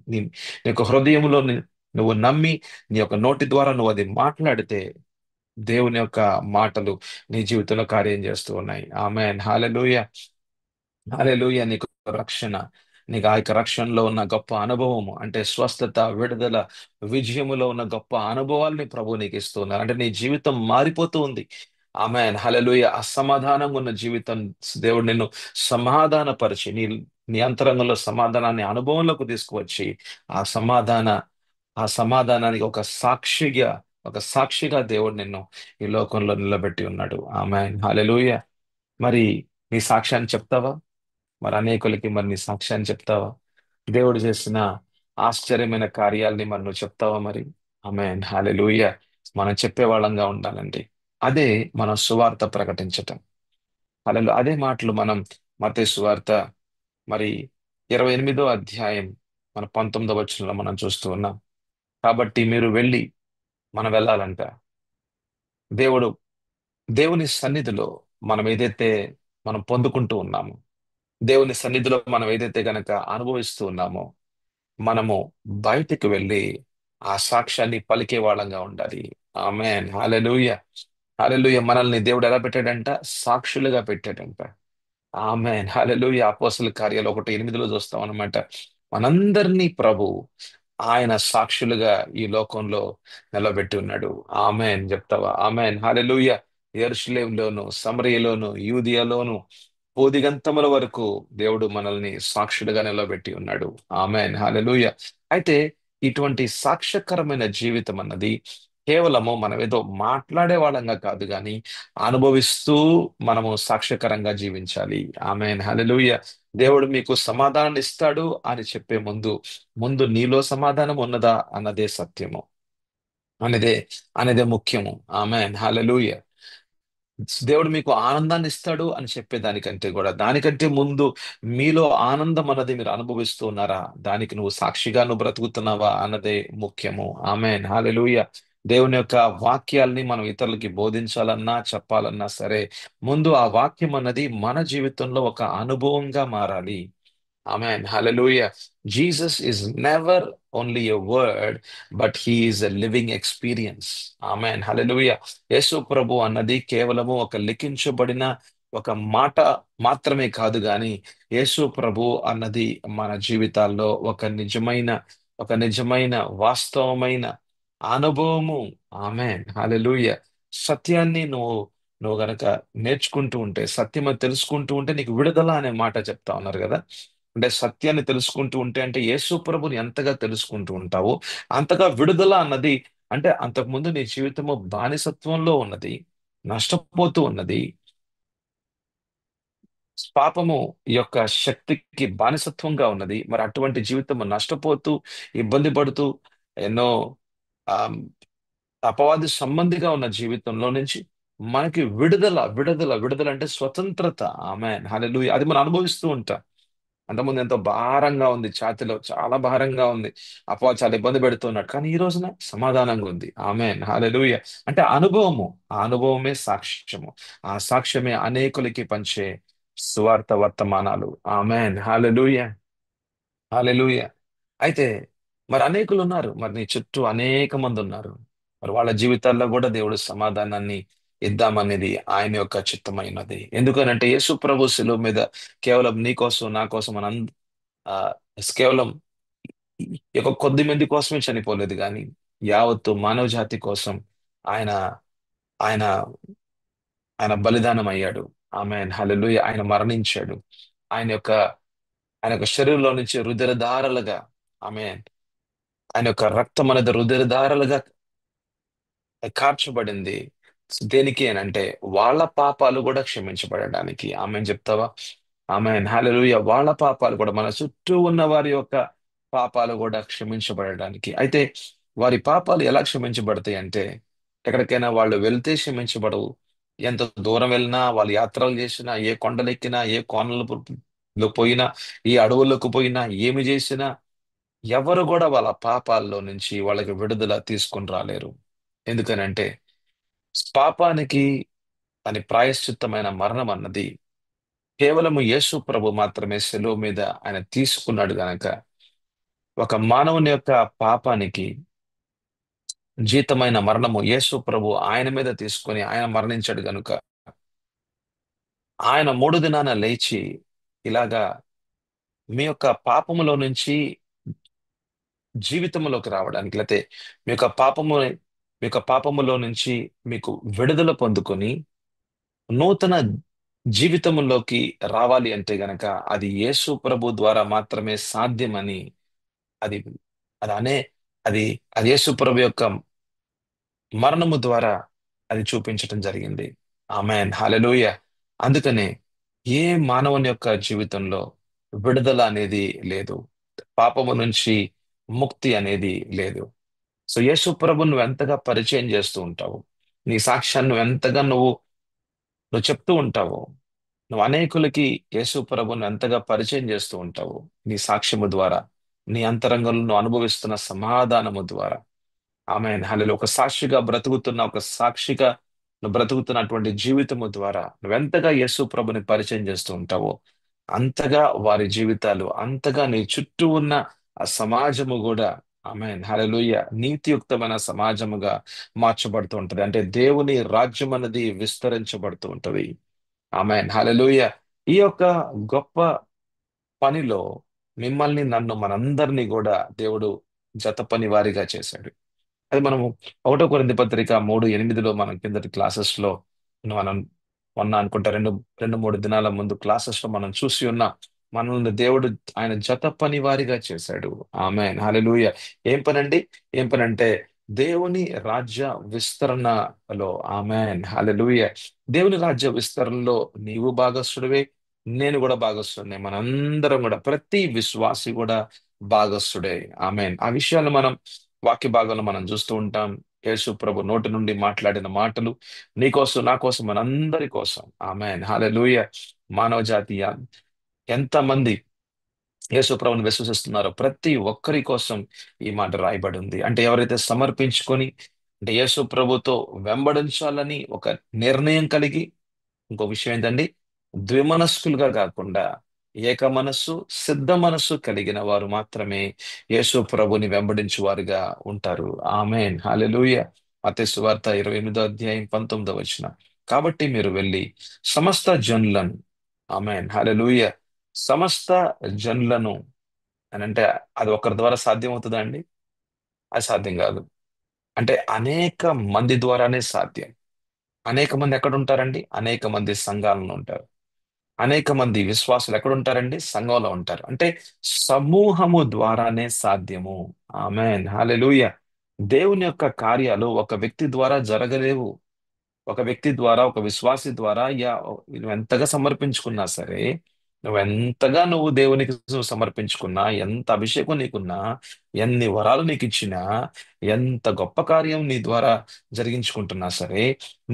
నీ యొక్క హృదయంలో నువ్వు నమ్మి నీ యొక్క నోటి ద్వారా నువ్వు అది మాట్లాడితే దేవుని యొక్క మాటలు నీ జీవితంలో కార్యం చేస్తూ ఉన్నాయి ఆమేన్ హల్లెలూయా హల్లెలూయా నీకు రక్షణ నీకు ఆ యొక్క రక్షణలో ఉన్న గొప్ప అనుభవము అంటే స్వస్థత విడుదల విజయములో ఉన్న గొప్ప అనుభవాల్ని ప్రభు నీకు ఇస్తున్నారు అంటే నీ జీవితం మారిపోతూ ఉంది ఆమేన్ హల్లెలూయా అసమాధానంగా ఉన్న జీవితం దేవుడు నిన్ను సమాధానపరిచి నీ అంతరంగంలో సమాధానాన్ని అనుభవంలోకి తీసుకువచ్చి ఆ సమాధాన ఆ సమాధానానికి ఒక సాక్షిగా దేవుడు నిన్ను ఈ లోకంలో నిలబెట్టి ఉన్నాడు ఆమేన్ హల్లెలూయా మరి నీ సాక్ష్యాన్ని చెప్తావా మరి అనేకులకి మరి నీ సాక్ష్యాన్ని చెప్తావా దేవుడు చేసిన ఆశ్చర్యమైన కార్యాలని మరి నువ్వు చెప్తావా మరి ఆమేన్ హల్లెలూయా మనం చెప్పే వాళ్ళంగా ఉండాలండి అదే మనం సువార్త ప్రకటించటం అదే మాటలు మనం మత్తయి సువార్త మరి 28వ అధ్యాయం మన 19వ వచనంలో మనం చూస్తూ ఉన్నాం కాబట్టి మీరు వెళ్ళి మనం వెళ్ళాలంట. దేవుడు దేవుని సన్నిధిలో మనం ఏదైతే మనం పొందుకుంటూ ఉన్నామో, దేవుని సన్నిధిలో మనం ఏదైతే గనక అనుభవిస్తూ ఉన్నామో, మనము బయటికి వెళ్ళి ఆ సాక్ష్యాన్ని పలికే వాళ్ళంగా ఉండాలి. ఆమేన్, హల్లెలూయా. హల్లెలూయా. మనల్ని దేవుడు ఎలా పెట్టాడంట? సాక్షులుగా పెట్టాడంట. ఆమేన్, హల్లెలూయా. అపోస్తల కార్యాలు 1:8 చూస్తాం అన్నమాట. మనందరినీ ప్రభు ఆయన సాక్షులుగా ఈ లోకంలో నిలబెట్టి ఉన్నాడు. ఆమేన్ చెప్తావా? ఆమేన్, హల్లెలూయా. యెరూషలేములోను, సమరయలోను, యూదియాలోను, బోధిగంతముల వరకు దేవుడు మనల్ని సాక్షులుగా నిలబెట్టి ఉన్నాడు. ఆమేన్, హల్లెలూయా. అయితే ఇటువంటి సాక్ష్యకరమైన జీవితం అన్నది కేవలము మనం ఏదో మాట్లాడే వాళ్ళంగా కాదు, కానీ అనుభవిస్తూ మనము సాక్ష్యకరంగా జీవించాలి. ఆమేన్, హల్లెలూయా. దేవుడు మీకు సమాధానం ఇస్తాడు అని చెప్పే ముందు, ముందు నీలో సమాధానం ఉన్నదా అన్నదే సత్యము, అనేదే అనేదే ముఖ్యము. ఆమేన్, హల్లెలూయా. దేవుడు మీకు ఆనందాన్ని ఇస్తాడు అని చెప్పేదానికంటే కూడా, దానికంటే ముందు మీలో ఆనందం అన్నది మీరు అనుభవిస్తూ ఉన్నారా, దానికి నువ్వు సాక్షిగా నువ్వు బ్రతుకుతున్నావా అన్నదే ముఖ్యము. ఆమేన్, హల్లెలూయా. దేవుని యొక్క వాక్యాల్ని మనం ఇతరులకి బోధించాలన్నా చెప్పాలన్నా సరే, ముందు ఆ వాక్యం అన్నది మన జీవితంలో ఒక అనుభవంగా మారాలి. Amen. Hallelujah. Jesus is never only a word, but he is a living experience. Amen. Hallelujah. యేసు ప్రభు అన్నది కేవలము ఒక లిఖించబడిన ఒక మాట మాత్రమే కాదు, గాని యేసు ప్రభు అన్నది మన జీవితాల్లో ఒక నిజమైన వాస్తవమైన అనుభవము. ఆమేన్, హల్లెలూయా. సత్యాన్ని నువ్వు గనక నేర్చుకుంటూ ఉంటే, సత్యము తెలుసుకుంటూ ఉంటే నీకు విడుదల అనే మాట చెప్తా ఉన్నారు కదా. అంటే సత్యాన్ని తెలుసుకుంటూ ఉంటే, అంటే యేసు ప్రభుని ఎంతగా తెలుసుకుంటూ ఉంటావో అంతగా విడుదల అన్నది. అంటే అంతకుముందు నీ జీవితము బానిసత్వంలో ఉన్నది, నష్టపోతూ ఉన్నది, పాపము యొక్క శక్తికి బానిసత్వంగా ఉన్నది. మరి అటువంటి జీవితము నష్టపోతూ, ఇబ్బంది పడుతూ, ఎన్నో ఆ అపవాది సంబంధిగా ఉన్న జీవితంలో నుంచి మనకి విడుదల, విడుదల, విడుదల అంటే స్వతంత్రత. ఆమేన్, హల్లెలూయా. అది మనం అనుభవిస్తూ ఉంటాం. అంతకుముందు ఎంతో భారంగా ఉంది, ఛాతిలో చాలా భారంగా ఉంది, అపవాది చాలా ఇబ్బంది పెడుతున్నాడు, కానీ ఈ రోజున సమాధానంగా ఉంది. ఆమేన్, హల్లెలూయా. అంటే అనుభవము, ఆ అనుభవమే సాక్ష్యము, ఆ సాక్ష్యమే అనేకులకి పంచే సువార్త వర్తమానాలు. ఆమేన్, హల్లెలూయా. హల్లెలూయా. అయితే మరి అనేకులు ఉన్నారు, మరి నీ చుట్టూ అనేక మంది ఉన్నారు. మరి వాళ్ళ జీవితాల్లో కూడా దేవుడు సమాధానాన్ని ఇద్దామనేది ఆయన యొక్క చిత్తమైనది. ఎందుకనంటే యేసు ప్రభు శిలువ మీద కేవలం నీ కోసం నా కోసం ఆ కేవలం ఈ యొక్క కొద్ది మంది కోసమే చనిపోలేదు, కానీ యావత్తు మానవ జాతి కోసం ఆయన ఆయన ఆయన బలిదానం అయ్యాడు. ఆమేన్, హల్లెలూయా. ఆయన మరణించాడు. ఆయన యొక్క ఆయన యొక్క శరీరంలో నుంచి రుధిరధారలుగా, ఆమేన్, ఆయన యొక్క రక్తం అనేది రుధిరధారలుగా కార్చబడింది. దేనికి అని అంటే వాళ్ళ పాపాలు కూడా క్షమించబడడానికి. ఆమెన్ చెప్తావా? ఆమెన్, హల్లెలూయా. వాళ్ళ పాపాలు కూడా, మన చుట్టూ ఉన్న వారి యొక్క పాపాలు కూడా క్షమించబడడానికి. అయితే వారి పాపాలు ఎలా క్షమించబడతాయి అంటే, ఎక్కడికైనా వాళ్ళు వెళ్తే క్షమించబడవు. ఎంత దూరం వెళ్ళినా, వాళ్ళు యాత్రలు చేసినా, ఏ కొండలెక్కినా, ఏ కోనలు పోయినా, ఏ అడవులకు పోయినా, ఏమి చేసినా ఎవరు కూడా వాళ్ళ పాపాల్లో నుంచి వాళ్ళకి విడుదల తీసుకొని రాలేరు. ఎందుకనంటే పాపానికి అని ప్రాయశ్చిత్తమైన మరణం అన్నది కేవలము యేసు ప్రభు మాత్రమే సెలువు మీద ఆయన తీసుకున్నాడు గనక, ఒక మానవుని యొక్క పాపానికి జీతమైన మరణము యేసు ప్రభు ఆయన మీద తీసుకొని ఆయన మరణించాడు గనుక, ఆయన 3 దినాన లేచి ఇలాగా మీ యొక్క పాపములో నుంచి జీవితంలోకి రావడానికి, లేకపోతే మీ యొక్క పాపము మీ యొక్క పాపములో నుంచి మీకు విడుదల పొందుకొని నూతన జీవితంలోకి రావాలి అంటే గనక, అది యేసు ప్రభు ద్వారా మాత్రమే సాధ్యమని, అది అది అనే అది అది యేసు ప్రభు యొక్క మరణము ద్వారా అది చూపించటం జరిగింది. ఆమేన్, హల్లెలూయా. అందుకనే ఏ మానవుని యొక్క జీవితంలో విడుదల అనేది లేదు, పాపము నుంచి ముక్తి అనేది లేదు. సో యేసు ప్రభు నువ్వు ఎంతగా పరిచయం చేస్తూ ఉంటావు, నీ సాక్ష్యాన్ని నువ్వు చెప్తూ ఉంటావు, నువ్వు అనేకులకి యేసు ప్రభువును ఎంతగా పరిచయం చేస్తూ ఉంటావు నీ సాక్ష్యము ద్వారా, నీ అంతరంగంలో నువ్వు అనుభవిస్తున్న సమాధానము ద్వారా. ఆమె హల్లెలూయా. ఒక సాక్షిగా బ్రతుకుతున్న, ఒక సాక్షిగా నువ్వు బ్రతుకుతున్నటువంటి జీవితము ద్వారా నువ్వెంతగా యేసు ప్రభుని పరిచయం చేస్తూ ఉంటావో అంతగా వారి జీవితాలు, అంతగా నీ చుట్టూ ఉన్న ఆ సమాజము కూడా ఆమేన్ హల్లెలూయా నీతియుక్తమైన సమాజముగా మార్చబడుతూ ఉంటది. అంటే దేవుని రాజ్యం అనేది విస్తరించబడుతూ ఉంటది. ఆమేన్ హల్లెలూయా. ఈ యొక్క గొప్ప పనిలో మిమ్మల్ని, నన్ను, మనందరినీ కూడా దేవుడు జత పని వారిగా చేశాడు. అది మనము 1 కొరింథీ పత్రిక 3:8 మనం కిందటి క్లాసెస్ లో మనం మొన్న అనుకుంటా రెండు మూడు దినాల ముందు క్లాసెస్ లో మనం చూసి ఉన్నాం. మనల్ని దేవుడు ఆయన జత పని వారిగా చేశాడు. ఆమేన్ హల్లెలూయా. ఏం పనండి? ఏం పని అంటే దేవుని రాజ్య విస్తరణలో. ఆమేన్ హల్లెలూయా. దేవుని రాజ్య విస్తరణలో నీవు భాగస్థుడివే, నేను కూడా భాగస్థుడినే. మనందరం కూడా, ప్రతి విశ్వాసి కూడా భాగస్థుడే. ఆమేన్. ఆ విషయాలు మనం వాక్య భాగంలో మనం చూస్తూ ఉంటాం. యేసు ప్రభు నోటి నుండి మాట్లాడిన మాటలు నీ కోసం, నా కోసం, మనందరి కోసం. ఆమేన్ హల్లెలూయా. మానవ జాతి ఎంతమంది యేసు ప్రభుని విశ్వసిస్తున్నారో ప్రతి ఒక్కరి కోసం ఈ మాట రాయబడి ఉంది. అంటే ఎవరైతే సమర్పించుకొని, అంటే యేసు ప్రభుతో వెంబడించాలని ఒక నిర్ణయం కలిగి, ఇంకో విషయం ఏంటండి, ద్విమనస్కులుగా కాకుండా ఏక మనస్సు, సిద్ధ మనస్సు కలిగిన వారు మాత్రమే యేసు ప్రభుని వెంబడించు వారుగా ఉంటారు. ఆమేన్ హల్లెలూయా. మత్తయి సువార్త 28 అధ్యాయం 19 కాబట్టి మీరు వెళ్ళి సమస్త జనులను, ఆమేన్ హల్లెలూయా, సమస్త జనులను అని అంటే అది ఒకరి ద్వారా సాధ్యం అవుతుందా అండి? అది సాధ్యం కాదు. అంటే అనేక మంది ద్వారానే సాధ్యం. అనేక మంది ఎక్కడ ఉంటారండి? అనేక మంది సంఘాలను ఉంటారు. అనేక మంది విశ్వాసులు ఎక్కడుంటారండి? సంఘంలో ఉంటారు. అంటే సమూహము ద్వారానే సాధ్యము. ఆమేన్ హల్లెలూయా. దేవుని యొక్క కార్యాలు ఒక వ్యక్తి ద్వారా జరగలేవు. ఒక వ్యక్తి ద్వారా, ఒక విశ్వాసి ద్వారా, నువ్వు ఎంతగా సమర్పించుకున్నా సరే, నువ్వు దేవునికి సమర్పించుకున్నా, ఎంత అభిషేకం నీకున్నా, ఎన్ని వరాలు నీకు ఇచ్చినా, ఎంత గొప్ప కార్యం నీ ద్వారా జరిగించుకుంటున్నా సరే,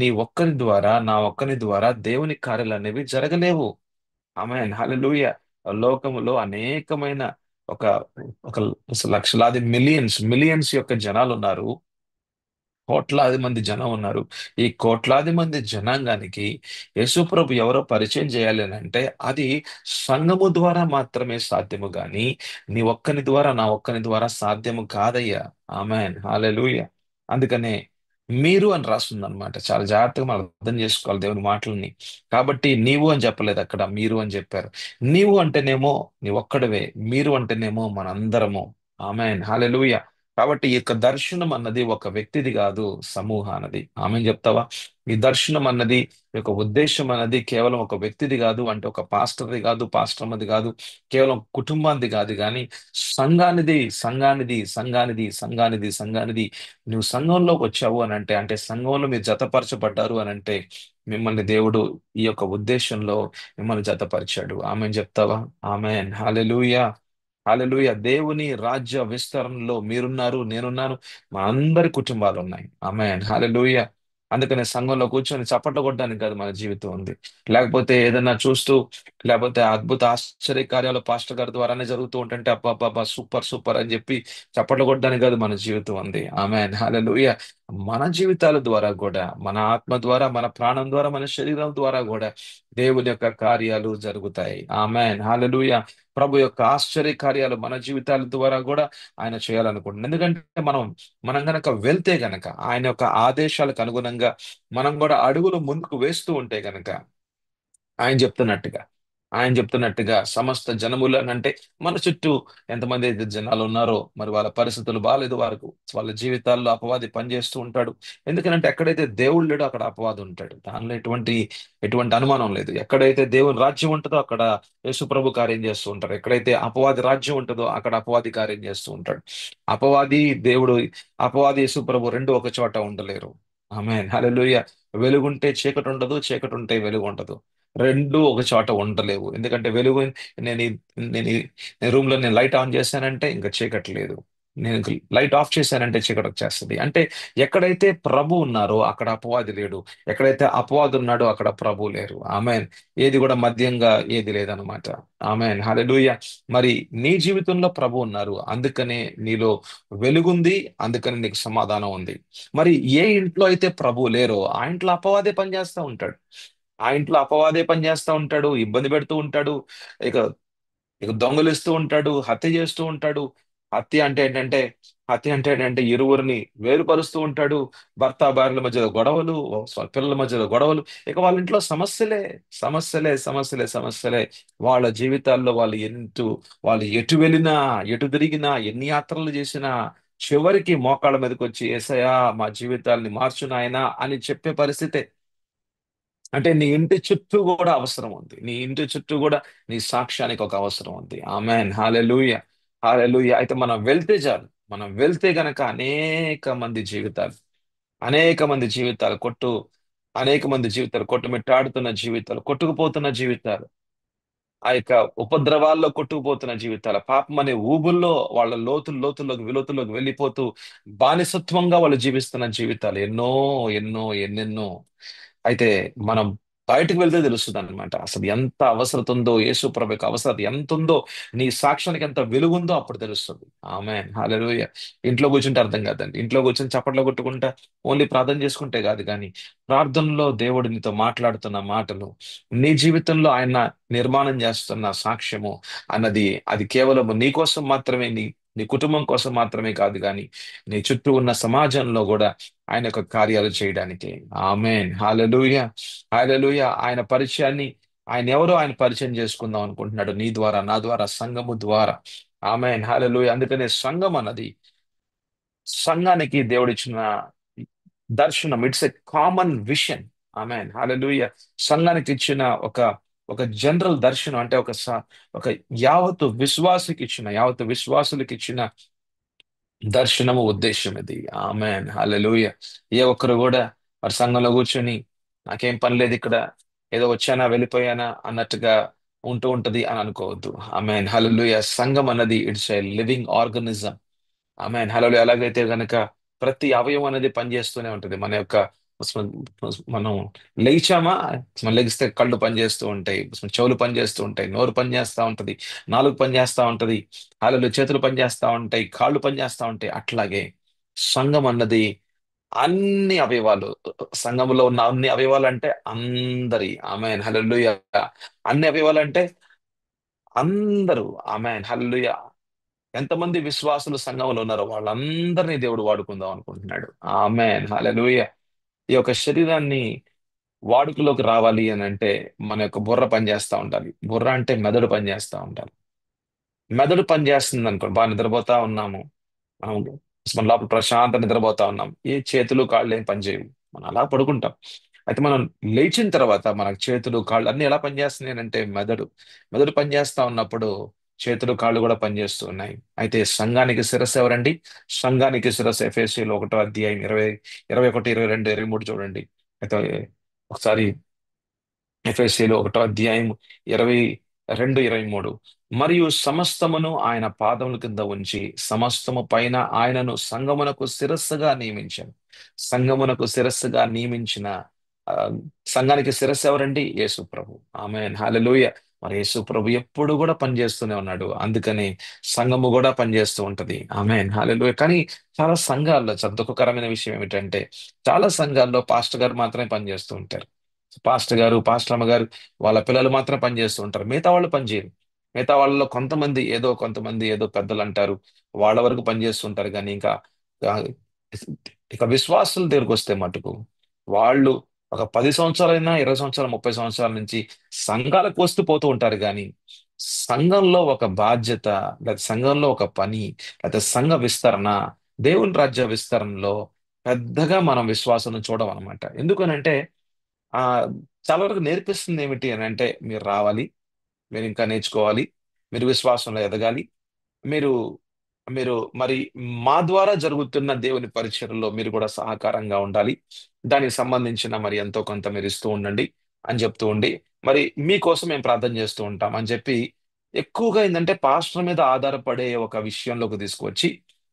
నీ ఒక్కరి ద్వారా, నా ఒక్కరి ద్వారా దేవుని కార్యాలు అనేవి జరగలేవు. ఆమేన్ హల్లెలూయా. లోకములో అనేకమైన ఒక ఒక లక్షలాది మిలియన్స్ యొక్క జనాలు ఉన్నారు. కోట్లాది మంది జనం ఉన్నారు. ఈ కోట్లాది మంది జనాంగానికి యేసుప్రభు ఎవరో పరిచయం చేయాలి అని అంటే అది సంఘము ద్వారా మాత్రమే సాధ్యము గాని నీ ఒక్కని ద్వారా, నా ఒక్కని ద్వారా సాధ్యము కాదయ్యా. ఆమేన్ హల్లెలూయా. అందుకనే మీరు అని రాస్తుంది అనమాట. చాలా జాగ్రత్తగా మనం అర్థం చేసుకోవాలి దేవుని మాటలని. కాబట్టి నీవు అని చెప్పలేదు అక్కడ, మీరు అని చెప్పారు. నీవు అంటేనేమో నీ ఒక్కడివే, మీరు అంటేనేమో మనందరము. ఆమేన్ హల్లెలూయా. కాబట్టి ఈ యొక్క దర్శనం అన్నది ఒక వ్యక్తిది కాదు, సమూహానది. ఆమె చెప్తావా? ఈ దర్శనం అన్నది, ఈ యొక్క ఉద్దేశం అన్నది కేవలం ఒక వ్యక్తిది కాదు, అంటే ఒక పాస్టర్ది కాదు, పాస్టర్ అన్నది కాదు, కేవలం కుటుంబానికి కాదు, కానీ సంఘానిది. నువ్వు సంఘంలోకి వచ్చావు అని అంటే, అంటే సంఘంలో మీరు జతపరచబడ్డారు అని అంటే మిమ్మల్ని దేవుడు ఈ యొక్క ఉద్దేశంలో మిమ్మల్ని జతపరిచాడు. ఆమెన్ చెప్తావా? Amen hallelujah. హల్లెలూయా. దేవుని రాజ్య విస్తరణలో మీరున్నారు, నేనున్నాను, మా అందరి కుటుంబాలు ఉన్నాయి. ఆమేన్ హల్లెలూయా. అందుకనే సంఘంలో కూర్చొని చప్పట్లు కొట్టడానికి కాదు మన జీవితం ఉంది. లేకపోతే ఏదైనా చూస్తూ, లేకపోతే అద్భుత ఆశ్చర్య కార్యాలు పాస్టర్ గారి ద్వారానే జరుగుతూ ఉంటుంటే అబ్బా సూపర్ సూపర్ అని చెప్పి చప్పట్లు కొట్టడానికి కాదు మన జీవితం ఉంది. ఆమేన్ హల్లెలూయా. మన జీవితాల ద్వారా కూడా, మన ఆత్మ ద్వారా, మన ప్రాణం ద్వారా, మన శరీరం ద్వారా కూడా దేవుని యొక్క కార్యాలు జరుగుతాయి. ఆమేన్ హల్లెలూయా. ప్రభు యొక్క ఆశ్చర్య కార్యాలు మన జీవితాల ద్వారా కూడా ఆయన చేయాలనుకుంటున్నాడు. ఎందుకంటే మనం గనక వెళ్తే గనక, ఆయన యొక్క ఆదేశాలకు అనుగుణంగా మనం కూడా అడుగులు ముందుకు వేస్తూ ఉంటే గనక, ఆయన చెప్తున్నట్టుగా ఆయన చెప్తున్నట్టుగా సమస్త జనములను అంటే మన చుట్టూ ఎంతమంది అయితే జనాలు ఉన్నారో, మరి వాళ్ళ పరిస్థితులు బాగాలేదు, వాళ్ళ జీవితాల్లో అపవాది పనిచేస్తూ ఉంటాడు. ఎందుకంటే ఎక్కడైతే దేవుడు లేడో అక్కడ అపవాది ఉంటాడు. దానిలో ఎటువంటి అనుమానం లేదు. ఎక్కడైతే దేవుని రాజ్యం ఉంటుందో అక్కడ యేసు ప్రభు కార్యం చేస్తూ ఉంటారు. ఎక్కడైతే అపవాది రాజ్యం ఉంటుందో అక్కడ అపవాది కార్యం చేస్తూ ఉంటాడు. అపవాది దేవుడు, అపవాది యేసు ప్రభు రెండు ఒక చోట ఉండలేరు. ఆమేన్ హల్లెలూయా. వెలుగుంటే చీకటి ఉండదు, చీకటి ఉంటే వెలుగు ఉండదు. రెండు ఒక చోట ఉండలేవు. ఎందుకంటే వెలుగు, నేను రూమ్ లో నేను లైట్ ఆన్ చేశానంటే ఇంకా చీకటి లేదు. నేను లైట్ ఆఫ్ చేశానంటే చీకటి వచ్చేస్తుంది. అంటే ఎక్కడైతే ప్రభు ఉన్నారో అక్కడ అపవాది లేడు, ఎక్కడైతే అపవాది ఉన్నాడో అక్కడ ప్రభు లేరు. ఆమెన్. ఏది కూడా మధ్యంగా ఏది లేదనమాట. ఆమెన్, హల్లెలూయా. మరి నీ జీవితంలో ప్రభు ఉన్నారు, అందుకనే నీలో వెలుగుంది, అందుకని నీకు సమాధానం ఉంది. మరి ఏ ఇంట్లో అయితే ప్రభు లేరో ఆ ఇంట్లో అపవాదే పనిచేస్తూ ఉంటాడు. ఆ ఇంట్లో అపవాదే పనిచేస్తూ ఉంటాడు, ఇబ్బంది పెడుతూ ఉంటాడు. ఇక ఇక దొంగలిస్తూ ఉంటాడు, హత్య చేస్తూ ఉంటాడు. హత్య అంటే ఏంటంటే హత్య అంటే ఇరువురిని వేరుపరుస్తూ ఉంటాడు. భర్త భార్యల మధ్యలో గొడవలు, పిల్లల మధ్యలో గొడవలు. ఇక వాళ్ళ ఇంట్లో సమస్యలే, సమస్యలే, సమస్యలే, సమస్యలే. వాళ్ళ జీవితాల్లో వాళ్ళు ఎటు వెళ్ళినా, ఎటు తిరిగినా, ఎన్ని యాత్రలు చేసినా చివరికి మోకాళ్ళ మీదకి వచ్చి యేసయ్యా మా జీవితాల్ని మార్చు నాయనా అని చెప్పే పరిస్థితే. అంటే నీ ఇంటి చుట్టూ కూడా అవసరం ఉంది, నీ ఇంటి చుట్టూ కూడా నీ సాక్ష్యానికి ఒక అవసరం ఉంది. Amen, hallelujah. హల్లెలూయా. అయితే మనం వెళ్తే చాలు, మనం వెళ్తే గనక అనేక మంది జీవితాలు అనేక మంది జీవితాలు కొట్టుమిట్టాడుతున్న జీవితాలు, కొట్టుకుపోతున్న జీవితాలు, ఆ యొక్క ఉపద్రవాల్లో కొట్టుకుపోతున్న జీవితాలు, పాపం అనే ఊబుల్లో వాళ్ళ లోతుల్లోకి వెళ్ళిపోతూ బానిసత్వంగా వాళ్ళు జీవిస్తున్న జీవితాలు ఎన్నో, ఎన్నో, ఎన్నెన్నో. అయితే మనం బయటకు వెళ్తే తెలుస్తుంది అనమాట అసలు ఎంత అవసరత ఉందో, యేసు ప్రభు యొక్క అవసరత ఎంత ఉందో, నీ సాక్ష్యానికి ఎంత వెలుగుందో అప్పుడు తెలుస్తుంది. ఆమేన్, హల్లెలూయా. ఇంట్లో కూర్చుంటే అర్థం కాదండి. ఇంట్లో కూర్చొని చప్పట్లు కొట్టుకుంటా ఓన్లీ ప్రార్థన చేసుకుంటే కాదు, కానీ ప్రార్థనలో దేవుడు నీతో మాట్లాడుతున్న మాటలు, నీ జీవితంలో ఆయన నిర్మాణం చేస్తున్న సాక్ష్యము అన్నది, అది కేవలం నీ కోసం మాత్రమే, నీ కుటుంబం కోసం మాత్రమే కాదు, కానీ నీ చుట్టూ ఉన్న సమాజంలో కూడా ఆయన యొక్క కార్యాలు చేయడానికి. ఆమేన్, హల్లెలూయా. హల్లెలూయా. ఆయన ఎవరో ఆయన పరిచయం చేసుకుందాం అనుకుంటున్నాడు నీ ద్వారా, నా ద్వారా, సంఘము ద్వారా. ఆమేన్, హల్లెలూయా. అందుకనే సంఘానికి దేవుడిచ్చిన దర్శనం, ఇట్స్ ఎ కామన్ విషన్. ఆమేన్, హల్లెలూయా. సంఘానికి ఇచ్చిన ఒక జనరల్ దర్శనం, అంటే ఒక యావత్తు విశ్వాసులకు ఇచ్చిన దర్శనము, ఉద్దేశం ఇది. ఆమేన్, హల్లెలూయా. ఏ ఒక్కరు కూడా మరి సంఘంలో కూర్చొని నాకేం పని లేదు ఇక్కడ, ఏదో వచ్చానా వెళ్ళిపోయానా అన్నట్టుగా ఉంటూ ఉంటది అని అనుకోవద్దు. ఆమేన్, హల్లెలూయా. సంఘం అన్నది ఇట్స్ ఏ లివింగ్ ఆర్గనిజం. ఆమేన్, హల్లెలూయా. ఎలాగైతే గనక ప్రతి అవయవం అనేది పనిచేస్తూనే ఉంటుంది. మనం లేచామా, మనం లెగిస్తే కళ్ళు పనిచేస్తూ ఉంటాయి, చెవులు పనిచేస్తూ ఉంటాయి, నోరు పనిచేస్తూ ఉంటది, నాలుగు పనిచేస్తూ ఉంటది, చేతులు పనిచేస్తూ ఉంటాయి, కాళ్ళు పనిచేస్తూ ఉంటాయి. అట్లాగే సంఘం అన్నది అన్ని అవయవాలు, సంఘంలో ఉన్న అన్ని అవయవాలు అంటే అందరి. ఆమేన్, హల్లెలూయా. అన్ని అవయవాలు అంటే అందరూ. ఆమేన్, హల్లెలూయా. ఎంతమంది విశ్వాసులు సంఘంలో ఉన్నారో వాళ్ళందరినీ దేవుడు వాడుకుందాం అనుకుంటున్నాడు. ఆమేన్, హల్లెలూయా. ఈ యొక్క శరీరాన్ని వాడుకలోకి రావాలి అని అంటే మన యొక్క బుర్ర పనిచేస్తూ ఉండాలి. బుర్ర అంటే మెదడు పనిచేస్తూ ఉండాలి. మెదడు పనిచేస్తుంది అనుకో, బాగా నిద్రపోతా ఉన్నాము మనం, మన లోపల ప్రశాంత నిద్రపోతా ఉన్నాం, ఏ చేతులు కాళ్ళు ఏం పనిచేయవు, మనం అలా పడుకుంటాం. అయితే మనం లేచిన తర్వాత మన చేతులు కాళ్ళు అన్ని ఎలా పనిచేస్తున్నాయి అంటే మెదడు పనిచేస్తా ఉన్నప్పుడు చేతులు కాళ్ళు కూడా పనిచేస్తూ ఉన్నాయి. అయితే సంఘానికి శిరస్సు ఎవరండి? సంఘానికి శిరస్సు ఎఫెసీయులు 1వ అధ్యాయం 21, 22, 23 చూడండి. అయితే ఒకసారి ఎఫెసీయులు 1వ అధ్యాయం 22, 23. మరియు సమస్తమును ఆయన పాదముల కింద ఉంచి సమస్తము పైన ఆయనను సంఘమునకు శిరస్సుగా నియమించిన ఆ, సంఘానికి శిరస్సు ఎవరండి? యేసు ప్రభు. ఆమేన్, హల్లెలూయా. మరి యేసు ప్రభు ఎప్పుడు కూడా పనిచేస్తూనే ఉన్నాడు, అందుకని సంఘము కూడా పనిచేస్తూ ఉంటది. ఆమేన్, హల్లెలూయా. కానీ చాలా సంఘాల్లో చాలా దుఃఖకరమైన విషయం ఏమిటంటే చాలా సంఘాల్లో పాస్టర్ గారు మాత్రమే పనిచేస్తూ ఉంటారు. పాస్టర్ అమ్మ గారు వాళ్ళ పిల్లలు మాత్రం పనిచేస్తూ ఉంటారు, మిగతా వాళ్ళు పనిచేయరు. మిగతా వాళ్ళలో కొంతమంది ఏదో పెద్దలు అంటారు, వాళ్ళ వరకు పనిచేస్తుంటారు. కానీ ఆ, ఇక విశ్వాసుల దగ్గరికి వస్తే మటుకు వాళ్ళు ఒక 10 సంవత్సరాలైనా, 20 సంవత్సరాలు, 30 సంవత్సరాల నుంచి సంఘాలకు వస్తూ పోతూ ఉంటారు. కానీ సంఘంలో ఒక బాధ్యత, లేదా సంఘంలో ఒక పని, లేదా సంఘ విస్తరణ, దేవుని రాజ్య విస్తరణలో పెద్దగా మనం విశ్వాసం చూడమన్నమాట. ఎందుకనంటే ఆ చాలా వరకు నేర్పిస్తుంది ఏమిటి అని అంటే, మీరు రావాలి, మీరు ఇంకా నేర్చుకోవాలి, మీరు విశ్వాసంలో ఎదగాలి, మీరు మీరు మరి మా ద్వారా జరుగుతున్న దేవుని పరిచయంలో మీరు కూడా సహకారంగా ఉండాలి, దానికి సంబంధించిన మరి ఎంతో కొంత మీరు ఇస్తూ ఉండండి అని చెప్తూ ఉండి, మరి మీకోసం మేము ప్రార్థన చేస్తూ ఉంటాం అని చెప్పి ఎక్కువగా ఏంటంటే పాస్టర్ మీద ఆధారపడే ఒక విషయంలోకి తీసుకువచ్చి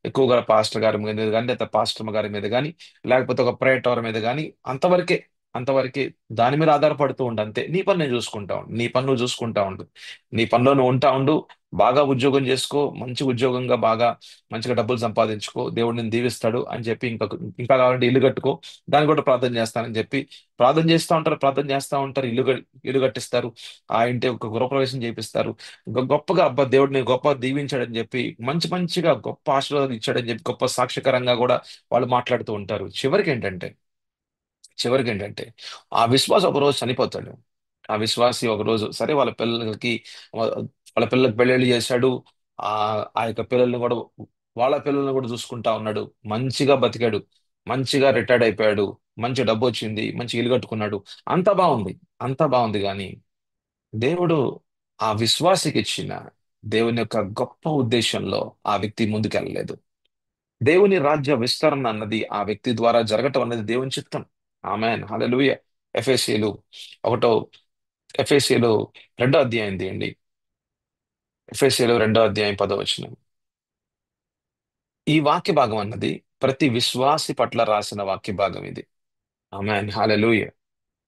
ఎక్కువగా పాస్టర్ గారి మీద కానీ, లేదా పాస్టర్ గారి మీద కానీ, లేకపోతే ఒక ప్రేయర్ టవర్ మీద కానీ, అంతవరకే. అంతవరకే. దాని మీద ఆధారపడుతూ ఉండు అంతే. నీ పని నేను చూసుకుంటా ఉండు, నీ పని నువ్వు చూసుకుంటా ఉండు, నీ పనిలో నువ్వు ఉంటా ఉండు. బాగా ఉద్యోగం చేసుకో, మంచి ఉద్యోగంగా బాగా మంచిగా డబ్బులు సంపాదించుకో, దేవుడు నిన్ను దీవిస్తాడు అని చెప్పి, ఇంకా కావాలంటే ఇల్లు కట్టుకో, దాన్ని కూడా ప్రార్థన చేస్తానని చెప్పి ప్రార్థన చేస్తూ ఉంటారు, ప్రార్థన చేస్తూ ఉంటారు, ఇల్లు కట్టిస్తారు, ఆ ఇంటి ఒక గృహప్రవేశం చేపిస్తారు. గొప్పగా అబ్బా దేవుడిని గొప్ప దీవించాడని చెప్పి, మంచి మంచిగా గొప్ప ఆశీర్వాదం ఇచ్చాడని చెప్పి, గొప్ప సాక్ష్యకరంగా కూడా వాళ్ళు మాట్లాడుతూ ఉంటారు. చివరికి ఏంటంటే ఆ విశ్వాసం ఒక రోజు చనిపోతాడు. ఆ విశ్వాసి ఒక రోజు సరే వాళ్ళ పిల్లలకి పెళ్ళిళ్ళు చేశాడు. ఆ ఆ యొక్క పిల్లల్ని కూడా, వాళ్ళ పిల్లల్ని కూడా చూసుకుంటా ఉన్నాడు. మంచిగా బతికాడు, మంచిగా రిటైర్డ్ అయిపోయాడు, మంచి డబ్బు వచ్చింది, మంచి ఇల్లు కట్టుకున్నాడు. అంతా బాగుంది, అంతా బాగుంది. కానీ దేవుడు ఆ విశ్వాసికి ఇచ్చిన దేవుని యొక్క గొప్ప ఉద్దేశంలో ఆ వ్యక్తి ముందుకెళ్ళలేదు. దేవుని రాజ్య విస్తరణ అన్నది ఆ వ్యక్తి ద్వారా జరగటం అన్నది దేవుని చిత్తం. ఆమేన్ హల్లెలూయా. ఎఫెసీయులు ఒకటో ఎఫెసీయులు 2వ అధ్యాయం తీయండి. ఎఫెసీయులు 2వ అధ్యాయం 10వ వచనం. ఈ వాక్య భాగం అన్నది ప్రతి విశ్వాసి పట్ల రాసిన వాక్య భాగం ఇది. ఆమేన్ హల్లెలూయా.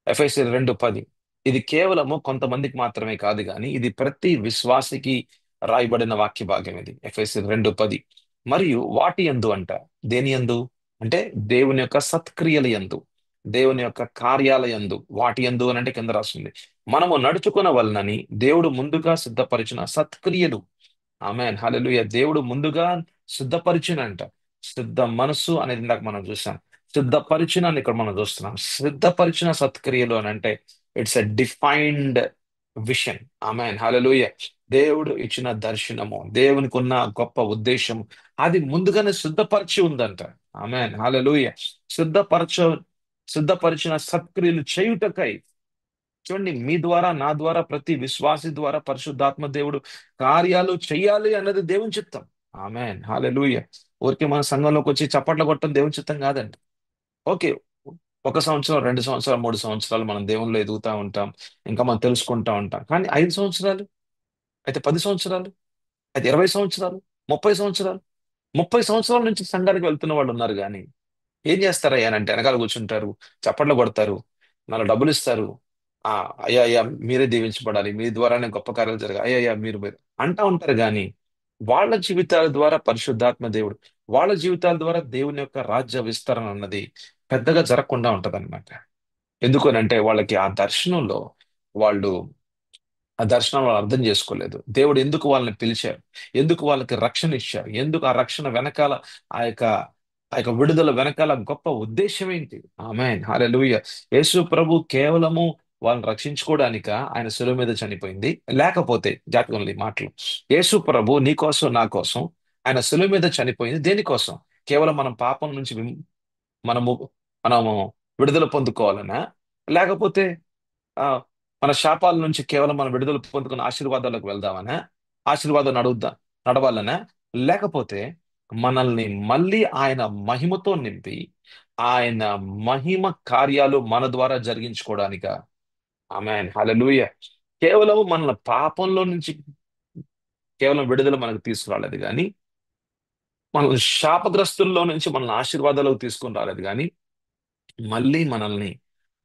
ఎఫెసీయులు 2:10. ఇది కేవలము కొంతమందికి మాత్రమే కాదు, కానీ ఇది ప్రతి విశ్వాసికి రాయబడిన వాక్య భాగం ఇది. ఎఫెసీయులు 2:10. మరియు వాటి యందు అంట. దేని యందు అంటే దేవుని యొక్క సత్క్రియల యందు, దేవుని యొక్క కార్యాల యందు. వాటి యందు అని అంటే కింద రాస్తుంది, మనము నడుచుకున్న వలనని దేవుడు ముందుగా సిద్ధపరిచిన సత్క్రియలు. ఆమేన్ హల్లెలూయా. దేవుడు ముందుగా సిద్ధపరిచినంట. సిద్ధ మనస్సు అనేది ఇందాక మనం చూసాం. సిద్ధపరిచిన అని ఇక్కడ మనం చూస్తున్నాం. సిద్ధపరిచిన సత్క్రియలు అని అంటే ఇట్స్ ఎ డిఫైన్డ్ విషన్. ఆమేన్ హల్లెలూయా. దేవుడు ఇచ్చిన దర్శనము, దేవునికి ఉన్న గొప్ప ఉద్దేశం, అది ముందుగానే సిద్ధపరిచి ఉందంట. ఆమేన్ హల్లెలూయా. సిద్ధపరచ సిద్ధపరిచిన సత్క్రియలు చేయుటకై. చూడండి, మీ ద్వారా నా ద్వారా ప్రతి విశ్వాసి ద్వారా పరిశుద్ధాత్మ దేవుడు కార్యాలు చెయ్యాలి అన్నది దేవుని చిత్తం. ఆమేన్ హల్లెలూయా. ఊరికే మన సంఘంలోకి వచ్చి చప్పట్లు కొట్టడం దేవుని చిత్తం కాదండి. ఓకే, 1 సంవత్సరం, 2 సంవత్సరాలు, 3 సంవత్సరాలు మనం దేవునిలో ఎదుగుతా ఉంటాం, ఇంకా మనం తెలుసుకుంటా ఉంటాం. కానీ 5 సంవత్సరాలు, అయితే 10 సంవత్సరాలు, అయితే 20 సంవత్సరాలు, 30 సంవత్సరాలు, 30 సంవత్సరాల నుంచి సంఘానికి వెళ్తున్న వాళ్ళు ఉన్నారు. కానీ ఏం చేస్తారయ్యా అని అంటే వెనకాల కూర్చుంటారు, చప్పట్లు కొడతారు, నాలుగు డబ్బులు ఇస్తారు. ఆ అయ్యా అయ్యా మీరే దీవించబడాలి, మీ ద్వారానే గొప్ప కార్యాలు జరగాలి, అయ్యా అయ్యా మీరు అంటా ఉంటారు. కానీ వాళ్ళ జీవితాల ద్వారా పరిశుద్ధాత్మ దేవుడు, వాళ్ళ జీవితాల ద్వారా దేవుని యొక్క రాజ్య విస్తరణ అన్నది పెద్దగా జరగకుండా ఉంటదన్నమాట. ఎందుకు అని అంటే వాళ్ళకి ఆ దర్శనంలో, వాళ్ళు ఆ దర్శనం వాళ్ళు అర్థం చేసుకోలేదు. దేవుడు ఎందుకు వాళ్ళని పిలిచారు, ఎందుకు వాళ్ళకి రక్షణ ఇచ్చారు, ఎందుకు ఆ రక్షణ వెనకాల, ఆ యొక్క ఆ యొక్క విడుదల వెనకాల గొప్ప ఉద్దేశం ఏంటి. ఆమేన్ హల్లెలూయా. యేసు ప్రభు కేవలము వాళ్ళని రక్షించుకోవడానిక ఆయన శిలువ మీద చనిపోయింది? లేకపోతే జాతకంలో ఈ మాటలు, యేసు ప్రభు నీ కోసం నా కోసం ఆయన శిలువ మీద చనిపోయింది దేనికోసం? కేవలం మనం పాపం నుంచి మనము మనము విడుదల పొందుకోవాలనా? లేకపోతే ఆ మన శాపాల నుంచి కేవలం మనం విడుదల పొందుకున్న ఆశీర్వాదాలకు వెళ్దామనా? ఆశీర్వాదం నడవాలనా? లేకపోతే మనల్ని మళ్ళీ ఆయన మహిమతో నింపి, ఆయన మహిమ కార్యాలు మన ద్వారా జరిగించుకోవడానిక? ఆమేన్ హల్లెలూయా. కేవలం మన పాపంలో నుంచి కేవలం విడుదల మనకు తీసుకురాలేదు కానీ, మన శాపగ్రస్తుల్లో నుంచి మనల్ని ఆశీర్వాదాలకు తీసుకుని రాలేదు కానీ, మళ్ళీ మనల్ని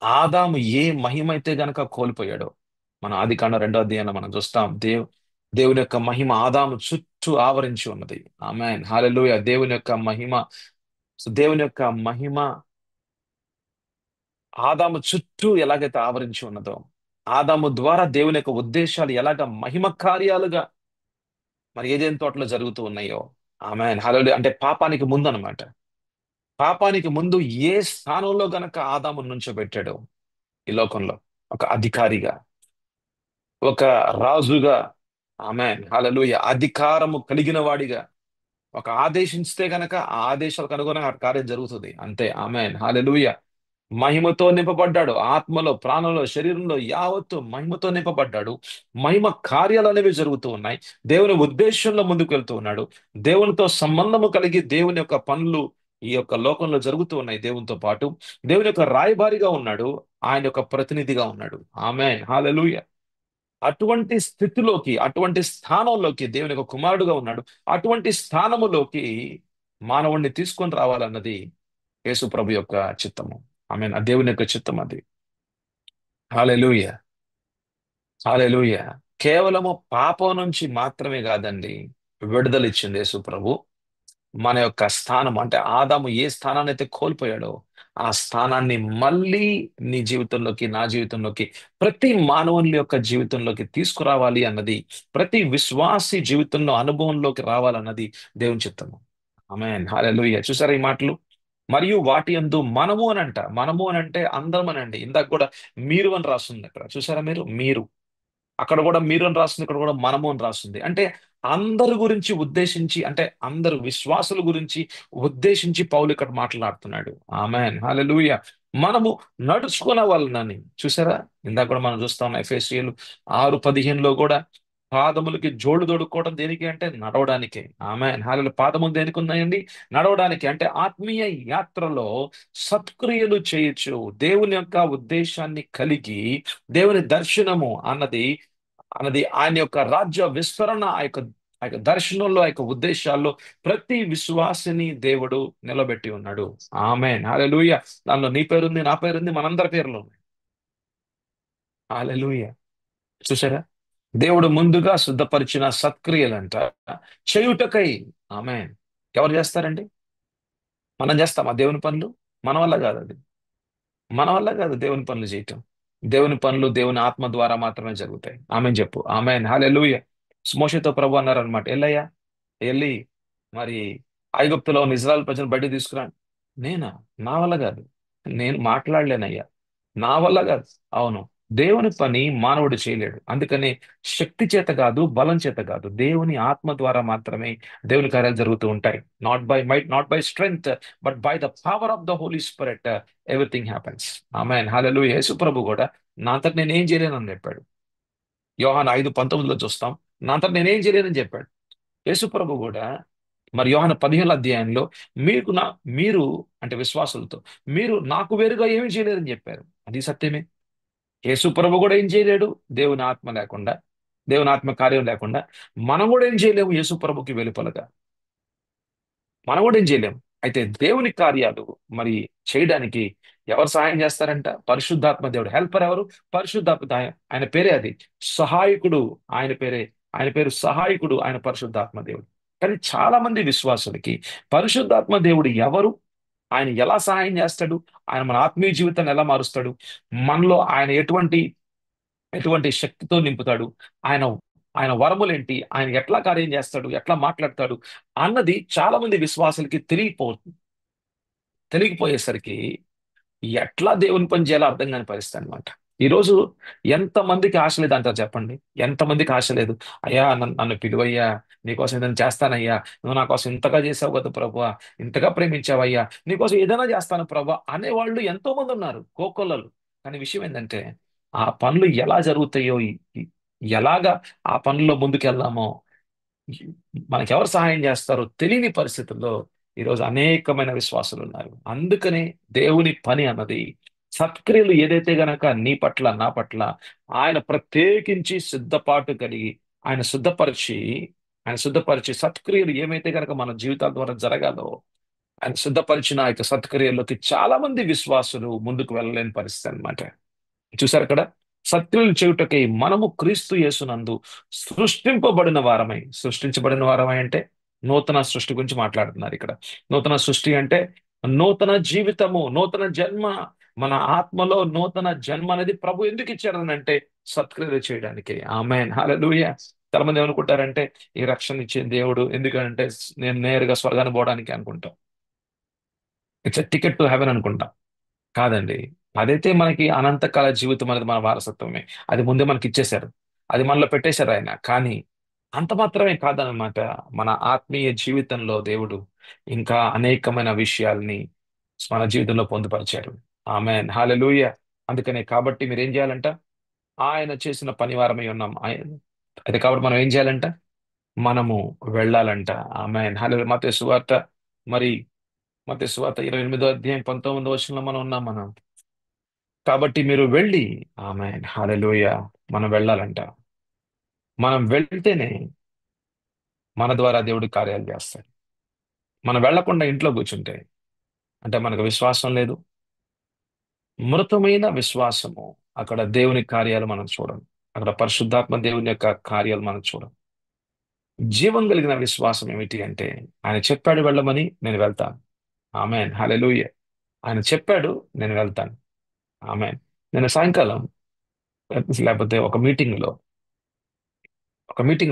ఆదాము ఏ మహిమైతే గనక కోల్పోయాడో, మన ఆదికాండం 2వ అధ్యాయంలో మనం చూస్తాం. దేవుని యొక్క మహిమ ఆదాము చుట్టూ ఆవరించి ఉన్నది. ఆమేన్ హల్లెలూయా. దేవుని యొక్క మహిమ ఆదాము చుట్టూ ఎలాగైతే ఆవరించి ఉన్నదో, ఆదాము ద్వారా దేవుని యొక్క ఉద్దేశాలు ఎలాగ మహిమ కార్యాలుగా మరి ఏదైనా తోటలో జరుగుతూ ఉన్నాయో. ఆమేన్ హల్లెలూయా. అంటే పాపానికి ముందు అన్నమాట. పాపానికి ముందు ఏ స్థానంలో గనక ఆదాము నుంచోబెట్టాడో ఈ లోకంలో, ఒక అధికారిగా, ఒక రాజుగా, ఆమేన్ హల్లెలూయా, అధికారము కలిగిన వాడిగా, ఒక ఆదేశిస్తే గనక ఆ ఆదేశాలకు అనుగుణంగా ఆ కార్యం జరుగుతుంది అంతే. ఆమేన్ హల్లెలూయా. మహిమతో నింపబడ్డాడు, ఆత్మలో, ప్రాణంలో, శరీరంలో యావత్తు మహిమతో నింపబడ్డాడు. మహిమ కార్యాలు అనేవి జరుగుతూ ఉన్నాయి. దేవుని ఉద్దేశంలో ముందుకు వెళ్తూ ఉన్నాడు. దేవునితో సంబంధము కలిగి దేవుని యొక్క పనులు ఈ యొక్క లోకంలో జరుగుతూ ఉన్నాయి. దేవునితో పాటు దేవుని యొక్క రాయబారిగా ఉన్నాడు, ఆయన యొక్క ప్రతినిధిగా ఉన్నాడు. ఆమేన్ హల్లెలూయా. అటువంటి స్థితిలోకి, అటువంటి స్థానంలోకి దేవుని యొక్క కుమారుడుగా ఉన్నాడు. అటువంటి స్థానములోకి మానవుణ్ణి తీసుకొని రావాలన్నది యేసు ప్రభు యొక్క చిత్తము. ఆ దేవుని యొక్క చిత్తం అది. హల్లెలూయా. హల్లెలూయా. కేవలము పాపం నుంచి మాత్రమే కాదండి విడుదల ఇచ్చింది యేసు ప్రభు. మన యొక్క స్థానం అంటే ఆదాము ఏ స్థానాన్ని అయితే కోల్పోయాడో ఆ స్థానాన్ని మళ్ళీ నీ జీవితంలోకి, నా జీవితంలోకి, ప్రతి మానవుని యొక్క జీవితంలోకి తీసుకురావాలి అన్నది, ప్రతి విశ్వాసి జీవితంలో అనుభవంలోకి రావాలన్నది దేవుని చిత్తము. ఆమేన్. హల్లెలూయా. చూసారా ఈ మాటలు? మరియు వాటి యందు మనము అనంట. మనము అనంటే అందరం అనండి. ఇందాక కూడా మీరు అని రాస్తుంది అక్కడ. చూసారా మీరు? అక్కడ కూడా మీరు అని రాస్తుంది, ఇక్కడ కూడా మనము అని రాస్తుంది. అంటే అందరి గురించి ఉద్దేశించి, అంటే అందరు విశ్వాసుల గురించి ఉద్దేశించి పౌలు ఇక్కడ మాట్లాడుతున్నాడు. ఆమేన్. హల్లెలూయా. మనము నడుచుకున్న వాళ్ళని చూసారా? ఇందాక కూడా మనం చూస్తాం ఎఫెసీయులు 6:15 కూడా పాదములకి జోడు తొడుక్కోవడం దేనికి అంటే నడవడానికే. ఆమేన్. హల్లెలూయా. పాదములు దేనికి ఉన్నాయండి? నడవడానికి. అంటే ఆత్మీయ యాత్రలో సత్క్రియలు చేయొచ్చు. దేవుని యొక్క ఉద్దేశాన్ని కలిగి దేవుని దర్శనము అన్నది ఆయన యొక్క రాజ్య విస్తరణ, ఆ యొక్క దర్శనంలో, ఆ యొక్క ఉద్దేశాల్లో ప్రతి విశ్వాసిని దేవుడు నిలబెట్టి ఉన్నాడు. ఆమేన్. హల్లెలూయా. దానిలో నీ పేరుంది, నా పేరుంది, మనందరి పేర్లు ఉన్నాయి. హల్లెలూయా. చూసారా? దేవుడు ముందుగా సిద్ధపరిచిన సత్క్రియలంట చేయుటకై. ఆమేన్. ఎవరు చేస్తారండి? మనం చేస్తామా దేవుని పనులు? మన వల్ల కాదు అది. మన వల్ల కాదు దేవుని పనులు చేయటం. దేవుని పనులు దేవుని ఆత్మ ద్వారా మాత్రమే జరుగుతాయి. ఆమెన్ చెప్పు. ఆమెన్. హల్లెలూయా. మోషేతో ప్రభు అన్నారనమాట, ఎల్లయ్యా వెళ్ళి మరి ఐగుప్తులో ఉన్న ఇజ్రాయెల్ ప్రజలను బయట తీసుకురా. నేనా? నా వల్ల కాదు. నేను మాట్లాడలేనయ్యా. నా వల్ల కాదు. అవును. దేవుని పని మానవుడు చేయలేడు. అందుకని శక్తి చేత కాదు, బలం చేత కాదు, దేవుని ఆత్మ ద్వారా మాత్రమే దేవుని కార్యాలు జరుగుతూ ఉంటాయి. Not by might, not by strength, but by the power of the holy spirit everything happens. Amen. Hallelujah. Yesu ప్రభు కూడా నా అంతట నేనేం చేయలేనని చెప్పాడు. యోహాను 5:19 చూస్తాం. నా అంతట నేనేం చేయలేనని చెప్పాడు యేసు ప్రభు కూడా. మరి యోహాను 15 అధ్యాయంలో మీరు అంటే విశ్వాసులతో మీరు నాకు వేరుగా ఏమీ చేయలేరని చెప్పారు. అది సత్యమే. యేసు ప్రభు కూడా ఏం చేయలేడు దేవుని ఆత్మ లేకుండా, దేవుని ఆత్మ కార్యం లేకుండా. మనం కూడా ఏం చేయలేము యేసు ప్రభుకి వెలుపలగా. మనం కూడా ఏం చేయలేము. అయితే దేవుని కార్యాలు మరి చేయడానికి ఎవరు సహాయం చేస్తారంట? పరిశుద్ధాత్మ దేవుడు. హెల్పర్ ఎవరు? పరిశుద్ధాత్మ. ఆయన పేరే అది. సహాయకుడు. ఆయన పేరు సహాయకుడు. ఆయన పరిశుద్ధాత్మ దేవుడు. కానీ చాలా మంది విశ్వాసులకి పరిశుద్ధాత్మ దేవుడు ఎవరు, ఆయన ఎలా సహాయం చేస్తాడు, ఆయన మన ఆత్మీయ జీవితాన్ని ఎలా మారుస్తాడు, మనలో ఆయన ఎటువంటి శక్తితో నింపుతాడు, ఆయన ఆయన వరములేంటి, ఆయన ఎట్లా కార్యం చేస్తాడు, ఎట్లా మాట్లాడతాడు అన్నది చాలా మంది విశ్వాసులకి తెలియకపోయేసరికి ఎట్లా దేవుని పని చేయాలో అర్థం కాని పరిస్థితి అనమాట. ఈరోజు ఎంతమందికి ఆశ లేదు అంటారు చెప్పండి? ఎంతమందికి ఆశ లేదు? అయ్యా నన్ను పిలువయ్యా, నీకోసం ఏదైనా చేస్తానయ్యా, నువ్వు నా కోసం ఇంతగా చేసావు కదా ప్రభువా, ఇంతగా ప్రేమించావయ్యా, నీకోసం ఏదైనా చేస్తాను ప్రభా అనేవాళ్ళు ఎంతో మంది ఉన్నారు, కోకొల్లలు. కానీ విషయం ఏంటంటే ఆ పనులు ఎలా జరుగుతాయో, ఎలాగా ఆ పనుల్లో ముందుకెళ్దామో, మనకెవరు సహాయం చేస్తారో తెలియని పరిస్థితుల్లో ఈరోజు అనేకమైన విశ్వాసులు ఉన్నారు. అందుకనే దేవుని పని అన్నది, సత్క్రియలు ఏదైతే గనక నీ పట్ల, నా పట్ల ఆయన ప్రత్యేకించి సిద్ధపాటు కలిగి ఆయన శుద్ధపరిచి ఆయన శుద్ధపరిచి సత్క్రియలు ఏమైతే గనక మన జీవితాల ద్వారా జరగాలో ఆయన సిద్ధపరిచిన ఆ యొక్క సత్క్రియల్లోకి చాలా మంది విశ్వాసులు ముందుకు వెళ్ళలేని పరిస్థితి అన్నమాట. చూసారు అక్కడ? సత్క్రియలు చేయుటకై మనము క్రీస్తు యేసునందు సృష్టించబడిన వారమై అంటే నూతన సృష్టి గురించి మాట్లాడుతున్నారు ఇక్కడ. నూతన సృష్టి అంటే నూతన జీవితము, నూతన జన్మ. మన ఆత్మలో నూతన జన్మ అనేది ప్రభు ఎందుకు ఇచ్చాడని అంటే సత్క్రియలు చేయడానికి. ఆమేన్. హల్లెలూయా. చాలా మంది ఏమనుకుంటారంటే ఈ రక్షణ ఇచ్చే దేవుడు ఎందుకంటే నేను నేరుగా స్వర్గానికి పోవడానికి అనుకుంటాం. ఇట్స్ టికెట్ టు హెవెన్ అనుకుంటాం. కాదండి. అదైతే మనకి అనంతకాల జీవితం అనేది మన వారసత్వమే. అది ముందే మనకి ఇచ్చేశారు. అది మనలో పెట్టేశారు ఆయన. కానీ అంత మాత్రమే కాదనమాట. మన ఆత్మీయ జీవితంలో దేవుడు ఇంకా అనేకమైన విషయాల్ని మన జీవితంలో పొందుపరిచారు. ఆమేన్. హల్లెలూయా. అందుకనే కాబట్టి మీరేం చేయాలంట? ఆయన చేసిన పనివారమై ఉన్నాం. అయితే కాబట్టి మనం ఏం చేయాలంట? మనము వెళ్ళాలంట. ఆమేన్. హల్లెలూయా. మత్తయి సువార్త మరి మత్తయి సువార్త 28 అధ్యాయం 19 వచనంలో మనం ఉన్నాం మనం. కాబట్టి మీరు వెళ్ళి. ఆమేన్. హల్లెలూయా. మనం వెళ్ళాలంట. మనం వెళ్తేనే మన ద్వారా దేవుడి కార్యాలు చేస్తాడు. మనం వెళ్లకుండా ఇంట్లో కూర్చుంటే అంటే మనకు విశ్వాసం లేదు. మృతమైన విశ్వాసము, అక్కడ దేవుని కార్యాలు మనం చూడం. అక్కడ పరిశుద్ధాత్మ దేవుని యొక్క కార్యాలు మనం చూడం. జీవం కలిగిన విశ్వాసం ఏమిటి అంటే, ఆయన చెప్పాడు వెళ్ళమని నేను వెళ్తాను. Amen hallelujah. ఆయన చెప్పాడు, నేను వెళ్తాను. ఆమెన్. నేను సాయంకాలం లేకపోతే ఒక మీటింగ్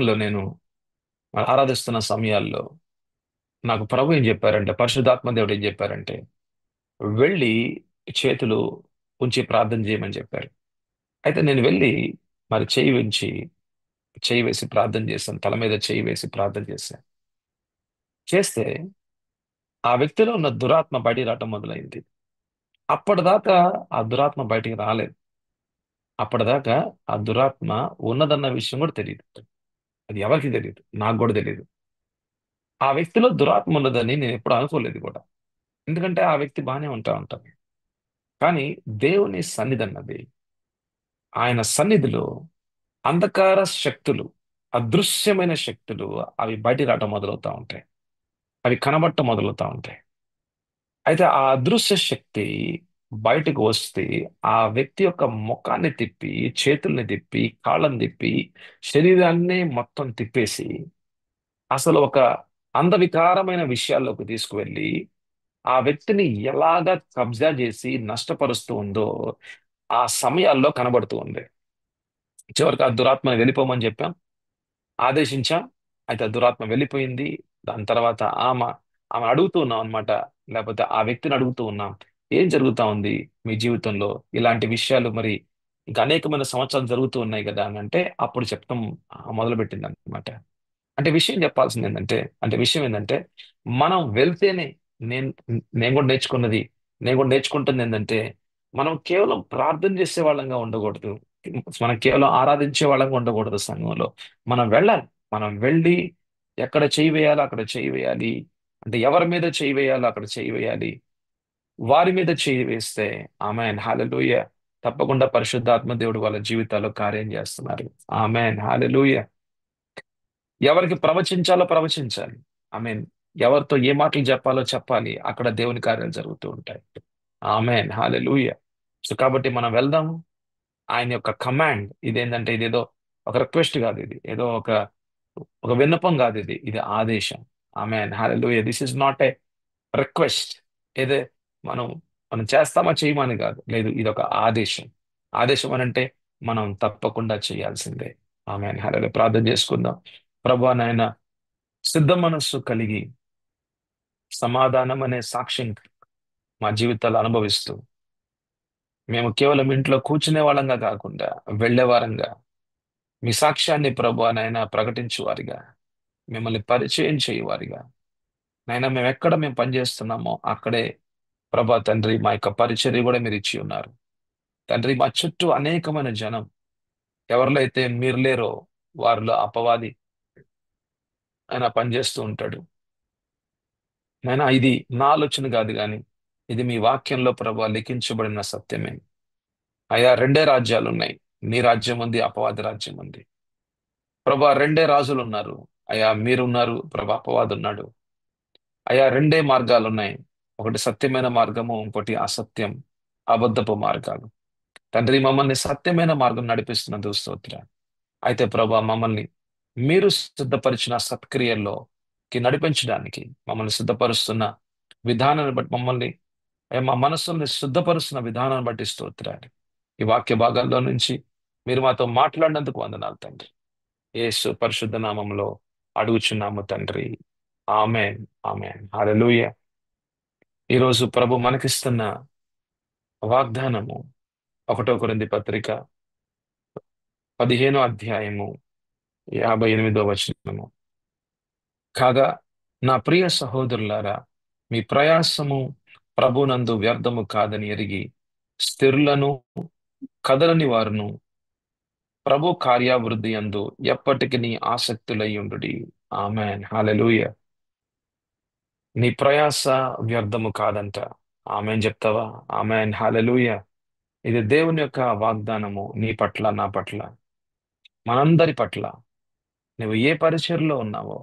లో నేను ఆరాధిస్తున్న సమయాల్లో నాకు ప్రభు ఏం చెప్పారంటే, పరిశుద్ధాత్మ దేవుడు ఏం చెప్పారంటే, వెళ్ళి చేతులు ఉంచి ప్రార్థన చేయమని చెప్పారు. అయితే నేను వెళ్ళి మరి చేయి వేసి ప్రార్థన చేశాను. తల మీద చేయి వేసి ప్రార్థన చేశాను. చేస్తే ఆ వ్యక్తిలో ఉన్న దురాత్మ బయటికి రావటం మొదలైంది. అప్పటిదాకా ఆ దురాత్మ బయటికి రాలేదు. అప్పటిదాకా ఆ దురాత్మ ఉన్నదన్న విషయం కూడా తెలియదు. అది ఎవరికి తెలియదు, నాకు కూడా తెలియదు. ఆ వ్యక్తిలో దురాత్మ ఉన్నదని నేను ఎప్పుడు అనుకోలేదు కూడా. ఎందుకంటే ఆ వ్యక్తి బాగానే ఉంటాను. కానీ దేవుని సన్నిధి అన్నది, ఆయన సన్నిధిలో అంధకార శక్తులు, అదృశ్యమైన శక్తులు, అవి బయటికి రావటం మొదలవుతా ఉంటాయి. అవి కనబడటం మొదలవుతా ఉంటాయి. అయితే ఆ అదృశ్య శక్తి బయటకు వస్తే ఆ వ్యక్తి యొక్క ముఖాన్ని తిప్పి, చేతుల్ని తిప్పి, కాళ్ళని తిప్పి, శరీరాన్ని మొత్తం తిప్పేసి అసలు ఒక అందవికారమైన విషయాల్లోకి తీసుకువెళ్ళి ఆ వ్యక్తిని ఎలాగ కబ్జా చేసి నష్టపరుస్తూ ఉందో ఆ సమయాల్లో కనబడుతూ ఉంది. చివరికి ఆ దురాత్మని వెళ్ళిపోమని చెప్పాం, ఆదేశించాం. అయితే ఆ దురాత్మ వెళ్ళిపోయింది. దాని తర్వాత ఆమె అడుగుతూ ఉన్నాం అనమాట. లేకపోతే ఆ వ్యక్తిని అడుగుతూ ఉన్నాం, ఏం జరుగుతా ఉంది మీ జీవితంలో? ఇలాంటి విషయాలు మరి ఇంకా అనేకమైన సంవత్సరాలు జరుగుతూ ఉన్నాయి కదా అని అంటే అప్పుడు చెప్తాం మొదలుపెట్టింది అనమాట. అంటే విషయం ఏంటంటే మనం వెళ్తేనే, నేను నేను కూడా నేర్చుకున్నది నేను కూడా నేర్చుకుంటుంది ఏంటంటే, మనం కేవలం ప్రార్థన చేసే వాళ్ళంగా ఉండకూడదు. మనం కేవలం ఆరాధించే వాళ్ళంగా ఉండకూడదు సంఘంలో. మనం వెళ్ళాలి. మనం వెళ్ళి ఎక్కడ చేయి వేయాలో అక్కడ చేయి వేయాలి. అంటే ఎవరి మీద చేయి వేయాలో అక్కడ చేయి వేయాలి. వారి మీద చేయి వేస్తే ఆమెన్ హల్లెలూయా, తప్పకుండా పరిశుద్ధాత్మ దేవుడు వాళ్ళ జీవితాల్లో కార్యం చేస్తున్నారు. Amen hallelujah. ఎవరికి ప్రవచించాలో ప్రవచించాలి. ఐ మీన్, ఎవరితో ఏ మాటలు చెప్పాలో చెప్పాలి. అక్కడ దేవుని కార్యాలు జరుగుతూ ఉంటాయి. Amen hallelujah. సో కాబట్టి మనం వెళ్దాము. ఆయన యొక్క కమాండ్ ఇదేంటంటే, ఇదేదో ఒక రిక్వెస్ట్ కాదు, ఇది ఏదో ఒక ఒక విన్నపం కాదు, ఇది ఆదేశం. Amen hallelujah. This is not a request. ఏదే మనం మనం చేస్తామా చేయమని కాదు, లేదు, ఇది ఒక ఆదేశం. ఆదేశం అని అంటే మనం తప్పకుండా చేయాల్సిందే. Amen hallelujah. ప్రార్థన చేసుకుందాం. ప్రభువా నాయన, సిద్ధ మనస్సు కలిగి సమాధానం అనే సాక్ష్యం మా జీవితాలు అనుభవిస్తూ, మేము కేవలం ఇంట్లో కూర్చునే వాళ్ళంగా కాకుండా వెళ్ళే వారంగా, మీ సాక్ష్యాన్ని ప్రభువా నాయన ప్రకటించువారిగా, మిమ్మల్ని పరిచయం చేయువారిగా, నాయన మేము పనిచేస్తున్నామో అక్కడే ప్రభా తండ్రి మా యొక్క పరిచర్య కూడా మీరు ఇచ్చి ఉన్నారు. తండ్రి, మా చుట్టూ అనేకమైన జనం, ఎవరిలో అయితే మీరు లేరో వారిలో అపవాది ఆయన పనిచేస్తూ ఉంటాడు. నాయనా, ఇది నా ఆలోచన కాదు కానీ ఇది మీ వాక్యంలో ప్రభా లిఖించబడిన సత్యమే. అయ్యా, రెండే రాజ్యాలు ఉన్నాయి. నీ రాజ్యం ఉంది, అపవాది రాజ్యం ఉంది. ప్రభా, రెండే రాజులు ఉన్నారు. అయ్యా, మీరున్నారు ప్రభా, అపవాది ఉన్నాడు. అయ్యా, రెండే మార్గాలు ఉన్నాయి. ఒకటి సత్యమైన మార్గము, ఇంకోటి అసత్యం, అబద్ధపు మార్గాలు. తండ్రి, మమ్మల్ని సత్యమైన మార్గం నడిపిస్తున్నందుకు స్తోత్రాలు. అయితే ప్రభా, మమ్మల్ని మీరు సిద్ధపరిచిన సత్క్రియల్లోకి నడిపించడానికి మమ్మల్ని సిద్ధపరుస్తున్న విధానాన్ని బట్టి, మా మనస్సుల్ని శుద్ధపరుస్తున్న విధానాన్ని బట్టి స్తోత్రాలు. ఈ వాక్య భాగాల్లో నుంచి మీరు మాతో మాట్లాడినందుకు వందనాలు తండ్రి. యేసు పరిశుద్ధ నామంలో అడుగుచున్నాము తండ్రి. ఆమెన్. Amen hallelujah. ఈరోజు ప్రభు మనకిస్తున్న వాగ్దానము 1 కొరింథీ పత్రిక 15వ అధ్యాయము 58వ వచనము. కాగా నా ప్రియ సహోదరులారా, మీ ప్రయాసము ప్రభునందు వ్యర్థము కాదని ఎరిగి స్థిరులను కదలని వారును ప్రభు కార్యావృద్ధి యందు ఎప్పటికి ఆసక్తులై ఉండుడి. Amen hallelujah. నీ ప్రయాస వ్యర్థము కాదంట. ఆమెన్ చెప్తావా? Amen hallelujah. ఇది దేవుని యొక్క వాగ్దానము నీ పట్ల, నా పట్ల, మనందరి పట్ల. నువ్వు ఏ పరిచర్లో ఉన్నావో,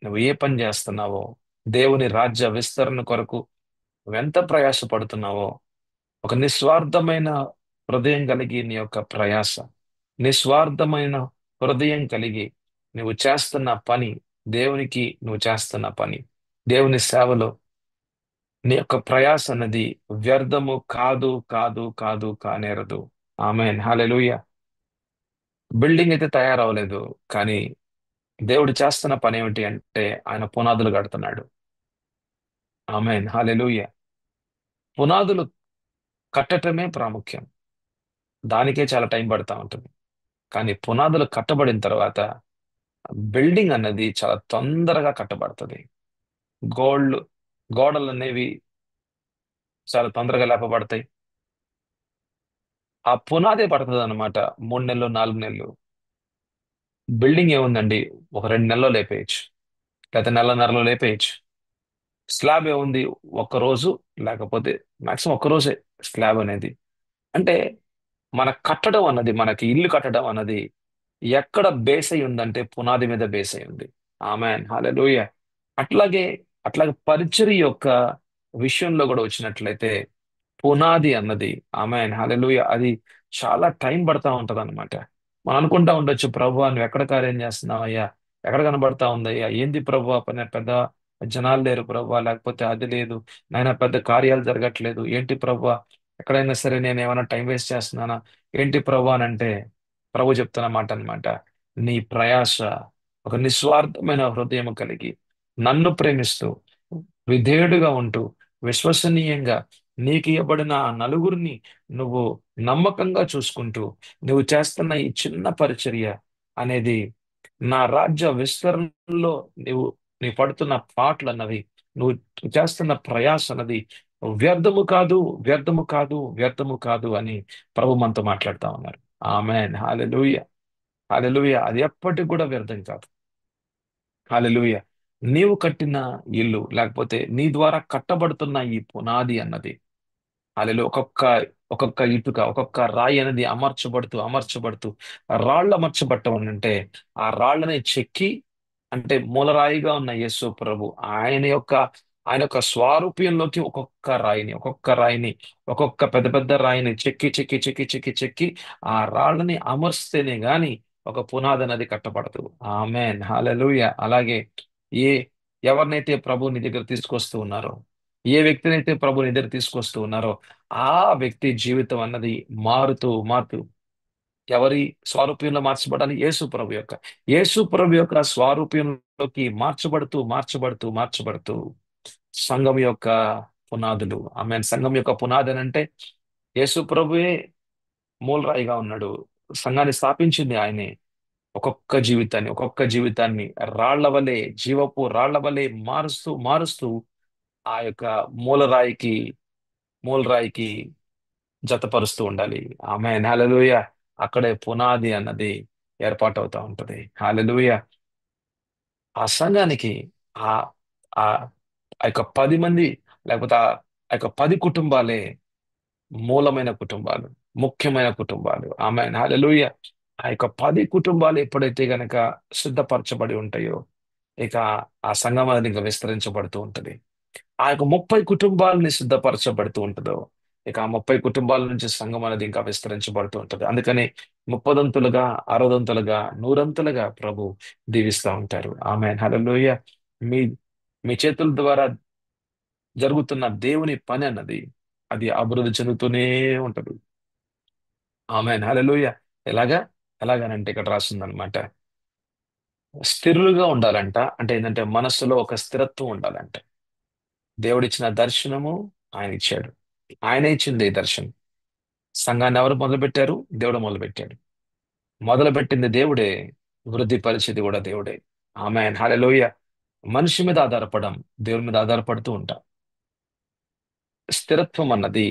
నువ్వు ఏ పని చేస్తున్నావో, దేవుని రాజ్య విస్తరణ కొరకు నువ్వెంత ప్రయాసపడుతున్నావో, ఒక నిస్వార్థమైన హృదయం కలిగి నీ యొక్క ప్రయాస, నిస్వార్థమైన హృదయం కలిగి నువ్వు చేస్తున్న పని, దేవునికి నువ్వు చేస్తున్న పని, దేవుని సేవలో నీ యొక్క ప్రయాస అన్నది వ్యర్థము కాదు, కాదు, కాదు, కానేరదు. ఆమేన్ హల్లెలూయా. బిల్డింగ్ అయితే తయారవలేదు, కానీ దేవుడు చేస్తున్న పని ఏమిటి అంటే ఆయన పునాదులు కడుతున్నాడు. ఆమేన్ హల్లెలూయా. పునాదులు కట్టటమే ప్రాముఖ్యం. దానికే చాలా టైం పడతా ఉంటుంది. కానీ పునాదులు కట్టబడిన తర్వాత బిల్డింగ్ అన్నది చాలా తొందరగా కట్టబడుతుంది. గోళ్ళు గోడలు అనేవి చాలా తొందరగా లేపబడతాయి. ఆ పునాదే పడుతుంది అనమాట. 3 నెలలు, 4 నెలలు. బిల్డింగ్ ఏముందండి, ఒక 2 నెలల్లో లేపేయచ్చు, లేకపోతే నెలన్నరలో లేపేయచ్చు. స్లాబ్ ఏముంది, ఒక్క రోజు, లేకపోతే మాక్సిమం ఒక్క రోజే స్లాబ్ అనేది. అంటే మన కట్టడం అన్నది, మనకి ఇల్లు కట్టడం అన్నది ఎక్కడ బేస్ అయి ఉందంటే పునాది మీద బేస్ అయి ఉంది. Amen hallelujah. అట్లాగే అట్లాగే పరిచర్య యొక్క విషయంలో కూడా వచ్చినట్లయితే పునాది అన్నది, ఆమెన్ హల్లెలూయా, అది చాలా టైం పడతా ఉంటది అనమాట. మనం అనుకుంటా ఉండొచ్చు, ప్రభు నువ్వు ఎక్కడ కార్యం చేస్తున్నావు అయ్యా, ఎక్కడ కనబడతా ఉందయ్యా, ఏంది ప్రభు పని పెద్ద జనాలు లేరు ప్రభు, లేకపోతే అది లేదు నాయన, పెద్ద కార్యాలు జరగట్లేదు ఏంటి ప్రభు, ఎక్కడైనా సరే నేను ఏమైనా టైం వేస్ట్ చేస్తున్నానా ఏంటి ప్రభు అని అంటే, ప్రభు చెప్తున్న మాట అన్నమాట. నీ ప్రయాస ఒక నిస్వార్థమైన హృదయం కలిగి నన్ను ప్రేమిస్తూ విధేయుడుగా ఉంటూ విశ్వసనీయంగా నీకు ఇవ్వబడిన ఆ నలుగురిని నువ్వు నమ్మకంగా చూసుకుంటూ నువ్వు చేస్తున్న ఈ చిన్న పరిచర్య అనేది నా రాజ్య విస్తరణలో నువ్వు నీ పడుతున్న పాటలు అన్నవి, నువ్వు చేస్తున్న ప్రయాస అన్నది వ్యర్థము కాదు, వ్యర్థము కాదు, వ్యర్థము కాదు అని ప్రభు మనతో మాట్లాడుతా ఉన్నారు. Amen hallelujah. హల్లెలూయా. అది ఎప్పటికి కూడా వ్యర్థం కాదు. హల్లెలూయా. నీవు కట్టిన ఇల్లు, లేకపోతే నీ ద్వారా కట్టబడుతున్న ఈ పునాది అన్నది, హల్లెలూయా, ఒక్కొక్క ఒక్కొక్క ఇటుక, ఒక్కొక్క రాయి అనేది అమర్చబడుతూ అమర్చబడుతూ రాళ్ళు అమర్చబడటం అని అంటే, ఆ రాళ్ళని చెక్కి, అంటే మూలరాయిగా ఉన్న యేసు ప్రభు ఆయన యొక్క స్వారూప్యంలోకి ఒక్కొక్క రాయిని ఒక్కొక్క పెద్ద పెద్ద రాయిని చెక్కి చెక్కి చెక్కి చెక్కి చెక్కి ఆ రాళ్ళని అమర్స్తేనే గాని ఒక పునాది అనేది కట్టబడదు. ఆమేన్ హల్లెలూయా. అలాగే ఏ ఎవరినైతే ప్రభు నీ దగ్గర తీసుకొస్తూ ఉన్నారో, ఏ వ్యక్తినైతే ప్రభు నీ దగ్గర తీసుకొస్తూ ఉన్నారో, ఆ వ్యక్తి జీవితం అన్నది మారుతూ మారుతూ ఎవరి స్వారూప్యంలో మార్చబడాలి, యేసు ప్రభు యొక్క స్వారూప్యంలోకి మార్చబడుతూ మార్చబడుతూ మార్చబడుతూ సంఘం యొక్క పునాదులు. ఆమె సంఘం యొక్క పునాది అని అంటే యేసు ప్రభువే మూలరాయిగా ఉన్నాడు. సంఘాన్ని స్థాపించింది ఆయనే. ఒక్కొక్క జీవితాన్ని రాళ్ల వలె, జీవపు రాళ్ల వలె మారుస్తూ మారుస్తూ ఆ యొక్క మూలరాయికి మూలరాయికి జతపరుస్తూ ఉండాలి. ఆమె హల్లెలూయా. అక్కడే పునాది అన్నది ఏర్పాటవుతా ఉంటది. హల్లెలూయా. ఆ సంఘానికి ఆ ఆ ఆ యొక్క 10 మంది, లేకపోతే ఆ యొక్క 10 కుటుంబాలే మూలమైన కుటుంబాలు, ముఖ్యమైన కుటుంబాలు. ఆమె హల్లెలూయా. ఆ యొక్క 10 కుటుంబాలు ఎప్పుడైతే గనక సిద్ధపరచబడి ఉంటాయో, ఇక ఆ సంఘం అనేది ఇంకా విస్తరించబడుతూ ఉంటది. ఆ యొక్క 30 కుటుంబాలని సిద్ధపరచబడుతూ ఉంటుందో, ఇక ఆ 30 కుటుంబాల నుంచి సంఘం అనేది ఇంకా విస్తరించబడుతూ ఉంటది. అందుకని ముప్పదంతులుగా, అరవదంతులుగా, నూరంతులుగా ప్రభు దీవిస్తా ఉంటారు. ఆమె హల్లెలూయా. మీ మీ చేతుల ద్వారా జరుగుతున్న దేవుని పని అన్నది అది అభివృద్ధి చెందుతూనే ఉంటది. ఆమె హల్లెలూయా. ఎలాగా ఎలాగనంటే ఇక్కడ రాస్తుందన్నమాట, స్థిరులుగా ఉండాలంట. అంటే ఏంటంటే మనస్సులో ఒక స్థిరత్వం ఉండాలంట. దేవుడిచ్చిన దర్శనము ఆయన ఇచ్చాడు. ఆయనే ఇచ్చింది ఈ దర్శనం. సంఘాన్ని ఎవరు మొదలుపెట్టారు? దేవుడు మొదలుపెట్టాడు. మొదలుపెట్టింది దేవుడే, వృద్ధి పరిచేది కూడా దేవుడే. ఆమేన్ హల్లెలూయా. మనిషి మీద ఆధారపడం, దేవుని మీద ఆధారపడుతూ ఉంటాం. స్థిరత్వం అన్నది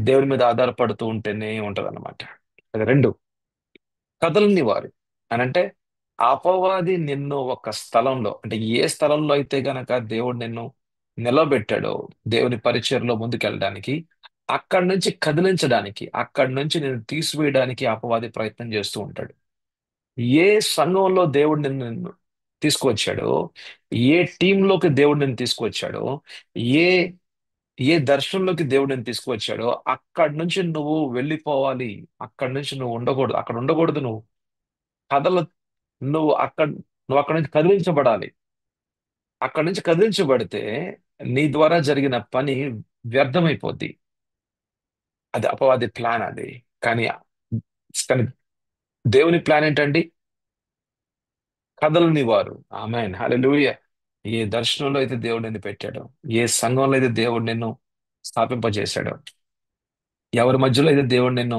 దేవుని మీద ఆధారపడుతూ ఉంటేనే ఉంటదన్నమాట. అది రెండు, కదలని వారు అనంటే అపవాది నిన్ను ఒక స్థలంలో, అంటే ఏ స్థలంలో అయితే గనక దేవుడు నిన్ను నిలబెట్టాడో దేవుని పరిచర్లో ముందుకెళ్ళడానికి, అక్కడి నుంచి కదిలించడానికి, అక్కడి నుంచి నేను తీసివేయడానికి అపవాది ప్రయత్నం చేస్తూ ఉంటాడు. ఏ సంఘంలో దేవుడు నిన్ను తీసుకువచ్చాడో, ఏ టీంలోకి దేవుడు నేను తీసుకువచ్చాడో, ఏ ఏ దర్శనంలోకి దేవుడు నేను తీసుకువచ్చాడో అక్కడి నుంచి నువ్వు వెళ్ళిపోవాలి. అక్కడి నుంచి నువ్వు ఉండకూడదు, అక్కడ ఉండకూడదు. నువ్వు కథలు నువ్వు అక్కడ నువ్వు అక్కడి నుంచి కదిలించబడాలి. అక్కడి నుంచి కదిలించబడితే నీ ద్వారా జరిగిన పని వ్యర్థమైపోద్ది. అది అపవాది ప్లాన్ అది. కానీ కానీ దేవుని ప్లాన్ ఏంటండి? కదలని వారు. ఆమేన్ హల్లెలూయా. ఏ దర్శనంలో అయితే దేవుడు నిన్ను పెట్టాడో, ఏ సంఘంలో అయితే దేవుడు నిన్ను స్థాపింపజేశాడో, ఎవరి మధ్యలో అయితే దేవుడు నిన్ను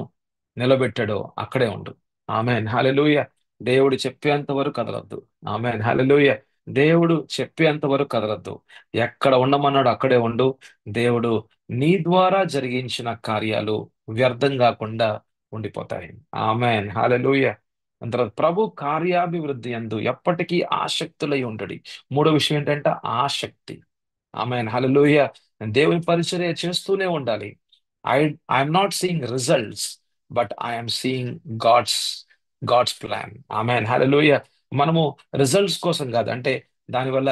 నిలబెట్టాడో అక్కడే ఉండు. ఆమేన్ హల్లెలూయా. దేవుడు చెప్పేంత వరకు కదలొద్దు. ఆమేన్ హల్లెలూయా. దేవుడు చెప్పేంత వరకు కదలొద్దు. ఎక్కడ ఉండమన్నాడు అక్కడే ఉండు. దేవుడు నీ ద్వారా జరిగించిన కార్యాలు వ్యర్థం కాకుండా ఉండిపోతాయి. ఆమేన్ హల్లెలూయా. దాని తర్వాత ప్రభు కార్యాభివృద్ధి యందు ఎప్పటికీ ఆసక్తులై ఉండడి. మూడో విషయం ఏంటంటే ఆసక్తి. ఆమేన్ హల్లెలూయా. దేవుని పరిచర్య చేస్తూనే ఉండాలి. I I'm not seeing results, but I'm seeing God's God's plan. Amen hallelujah. మనము రిజల్ట్స్ కోసం కాదు, అంటే దానివల్ల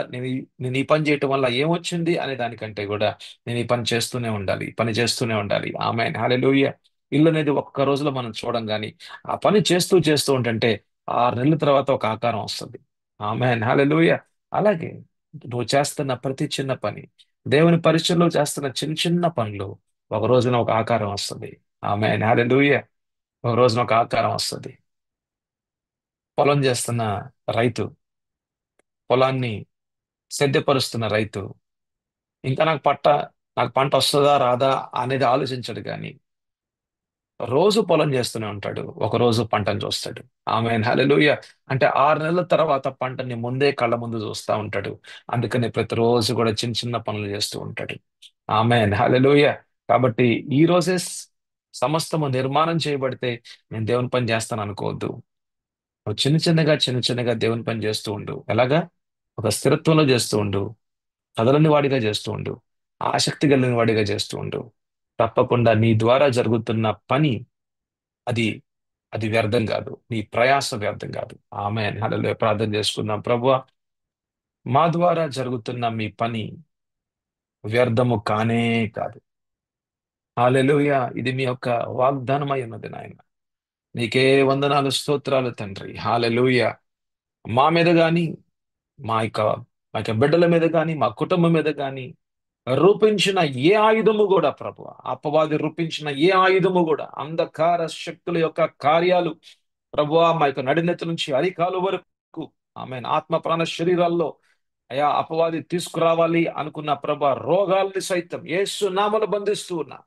నేను ఈ పని చేయటం వల్ల ఏమొచ్చింది అనే దానికంటే కూడా నేను ఈ పని చేస్తూనే ఉండాలి, ఈ పని చేస్తూనే ఉండాలి. ఆమేన్ హల్లెలూయా. ఇల్లు అనేది ఒక్క రోజులో మనం చూడం కానీ ఆ పని చేస్తూ చేస్తూ ఉంటుంటే 6 నెలల తర్వాత ఒక ఆకారం వస్తుంది. ఆమేన్ హల్లెలూయా. అలాగే నువ్వు చేస్తున్న ప్రతి చిన్న పని, దేవుని పరిచయంలో చేస్తున్న చిన్న చిన్న పనులు ఒక రోజున ఒక ఆకారం వస్తుంది. ఆమేన్ హల్లెలూయా. ఒక రోజున ఒక ఆకారం వస్తుంది. పొలం చేస్తున్న రైతు, పొలాన్ని సేద్యపరుస్తున్న రైతు ఇంకా నాకు పంట వస్తుందా రాదా అనేది ఆలోచించడు కానీ రోజు పొలం చేస్తూనే ఉంటాడు. ఒక రోజు పంటను చూస్తాడు. ఆమేన్ హల్లెలూయా. అంటే 6 నెలల తర్వాత పంటని ముందే కళ్ళ ముందు చూస్తూ ఉంటాడు. అందుకని ప్రతిరోజు కూడా చిన్న చిన్న పనులు చేస్తూ ఉంటాడు. ఆమేన్ హల్లెలూయా. కాబట్టి ఈ రోజే సమస్తము నిర్మాణం చేయబడితే నేను దేవుని పని చేస్తాను అనుకోవద్దు. నువ్వు చిన్న చిన్నగా దేవుని పని చేస్తూ ఉండు. ఎలాగా? ఒక స్థిరత్వంలో చేస్తూ ఉండు. కదలని వాడిగా చేస్తూ ఉండు. ఆసక్తి కలిగిన వాడిగా చేస్తూ ఉండు. తప్పకుండా నీ ద్వారా జరుగుతున్న పని అది అది వ్యర్థం కాదు. నీ ప్రయాస వ్యర్థం కాదు. ఆమేన్ హల్లెలూయా. ప్రార్థన చేసుకుందాం. ప్రభువా, మా ద్వారా జరుగుతున్న మీ పని వ్యర్థము కానే కాదు. హల్లెలూయా. ఇది మీ యొక్క వాగ్దానమై ఉన్నది నాయన. నీకే వందనాలు, స్తోత్రాలు తండ్రి. హల్లెలూయా. మా మీద గాని, మా యొక్క మా యొక్క బిడ్డల మీద గాని, మా కుటుంబం మీద గాని రూపించిన ఏ ఆయుధము కూడా ప్రభు, అపవాది రూపించిన ఏ ఆయుధము కూడా, అంధకార శక్తుల యొక్క కార్యాలు ప్రభువా, మా యొక్క నడినెత్తి నుంచి అరికాలు వరకు ఆమె ఆత్మ ప్రాణ శరీరాల్లో అయా అపవాది తీసుకురావాలి అనుకున్న ప్రభా రోగాల్ని సైతం యేసు నామములో బంధిస్తూ ఉన్నా,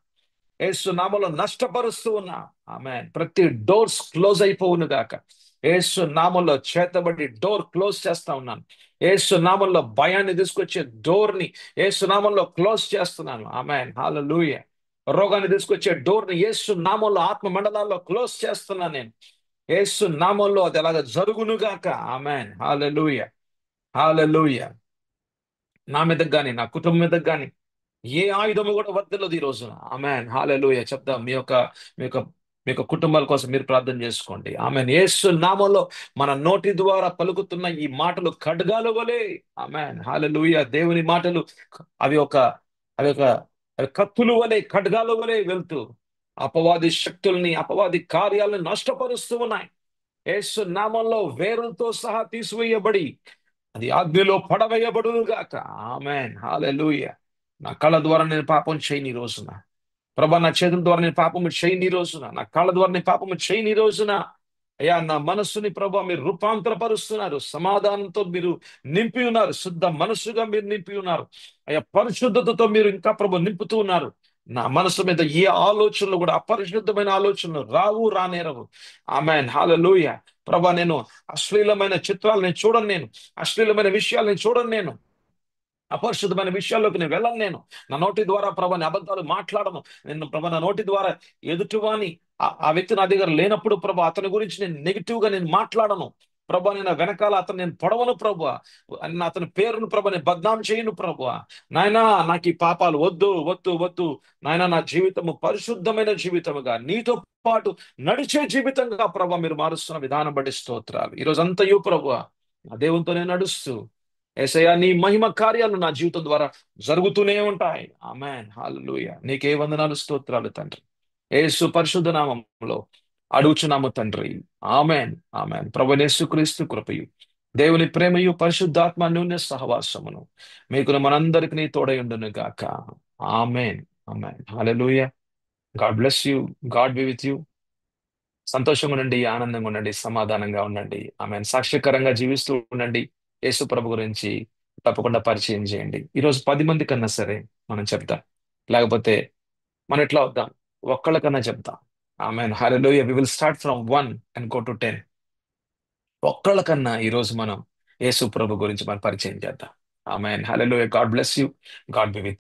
యేసు నామములో నష్టపరుస్తూ ఉన్నా. ఆమె ప్రతి డోర్స్ క్లోజ్ అయిపోవును గాక. యేసు నామములో చేతబడి డోర్ క్లోజ్ చేస్తా ఉన్నాను. యేసు నామములో భయాన్ని తీసుకొచ్చే డోర్ ని యేసు నామములో క్లోజ్ చేస్తున్నాను. ఆమేన్ హల్లెలూయా. రోగాన్ని తీసుకొచ్చే డోర్ ని యేసు నామములో ఆత్మ మండలాల్లో క్లోజ్ చేస్తున్నాను నేను. యేసు నామములో అది అలాగ జరుగును గాక. ఆమేన్ హల్లెలూయా. హల్లెలూయా. నా మీదకి గాని, నా కుటుంబం మీదకి గాని ఏ ఆయుధము కూడా వర్తిల్లదు ఈ రోజున. ఆమేన్ హల్లెలూయా. చెప్దాం. మీ యొక్క మీ యొక్క కుటుంబాల కోసం మీరు ప్రార్థన చేసుకోండి. ఆమేన్. యేసు నామములో మన నోటి ద్వారా పలుకుతున్న ఈ మాటలు ఖడ్గాల వలె. ఆమేన్ హల్లెలూయా. దేవుని మాటలు అవి ఒక అవి ఒక అవి కత్తులు వలె, ఖడ్గాల వలె వెళ్తూ అపవాది శక్తుల్ని, అపవాది కార్యాలను నష్టపరుస్తూ ఉన్నాయి. యేసు నామంలో వేరులతో సహా తీసివేయబడి అది అగ్నిలో పడవేయబడును గాక. ఆమేన్ హల్లెలూయా. నా కళ్ళ ద్వారా నేను పాపం చేయని ఈ రోజున ప్రభా, నా చేతుల ద్వారా నేను పాపము చేయని ఈ రోజున, నా కాళ్ళ ద్వారా నేను పాపము చేయని ఈ రోజున అయ్యా నా మనస్సుని ప్రభా మీరు రూపాంతరపరుస్తున్నారు. సమాధానంతో మీరు నింపి ఉన్నారు. శుద్ధ మనస్సుగా మీరు నింపి ఉన్నారు. అయ్యా పరిశుద్ధతతో మీరు ఇంకా ప్రభు నింపుతూ ఉన్నారు. నా మనసు మీద ఏ ఆలోచనలు కూడా అపరిశుద్ధమైన ఆలోచనలు రావు, రానేరవు. ఆమేన్ హల్లెలూయా. ప్రభా, నేను అశ్లీలమైన చిత్రాలు నేను చూడను, నేను అశ్లీలమైన విషయాలు నేను చూడను, నేను అపరిశుద్ధమైన విషయాల్లోకి నేను వెళ్ళను. నేను నా నోటి ద్వారా ప్రభాని అబద్ధాలు మాట్లాడను. నేను ప్రభా నా నోటి ద్వారా ఎదుటివాని ఆ వ్యక్తి నా దగ్గర లేనప్పుడు ప్రభా అతని గురించి నేను నెగిటివ్ గా నేను మాట్లాడను. ప్రభా నేను వెనకాల అతను నేను పొడవను ప్రభా. అతని పేరును ప్రభా నేను బద్నాం చేయను ప్రభా. నాయనా నాకు ఈ పాపాలు వద్దు వద్దు వద్దు. నాయనా నా జీవితము పరిశుద్ధమైన జీవితముగా నీతో పాటు నడిచే జీవితంగా ప్రభా మీరు మారుస్తున్న విధానం బట్టి స్తోత్రాలు. ఈరోజు అంతయు ప్రభా ఆ దేవునితోనే నడుస్తూ యేసయ్యా నీ మహిమ కార్యాలు నా జీవితం ద్వారా జరుగుతూనే ఉంటాయి. ఆమేన్, హల్లెలూయా. నీకే వందనాలు, స్తోత్రాలు తండ్రి. యేసు పరిశుద్ధ నామములో అడుగుచున్నాము తండ్రి. ఆమేన్, ఆమేన్. ప్రభువైన యేసుక్రీస్తు కృపయు, దేవుని ప్రేమయు, పరిశుద్ధాత్మ అన్యోన్య సహవాసమును మీకు మనందరికి తోడై ఉండును గాక. Amen, amen, hallelujah. God bless you. God be with you. సంతోషంగా ఉండండి, ఆనందంగా ఉండండి, సమాధానంగా ఉండండి. ఆమె సాక్ష్యకరంగా జీవిస్తూ ఉండండి. యేసు ప్రభు గురించి తప్పకుండా పరిచయం చేయండి. ఈరోజు 10 మంది కన్నా సరే మనం చెప్తాం, లేకపోతే మనం ఎట్లా వద్దాం, ఒక్కళ్ళకన్నా చెప్తాం. Amen hallelujah. We will start from 1 and go to 10. ఒక్కళ్ళకన్నా ఈరోజు మనం యేసు ప్రభు గురించి మనం పరిచయం చేద్దాం. Amen hallelujah. God bless you. God be with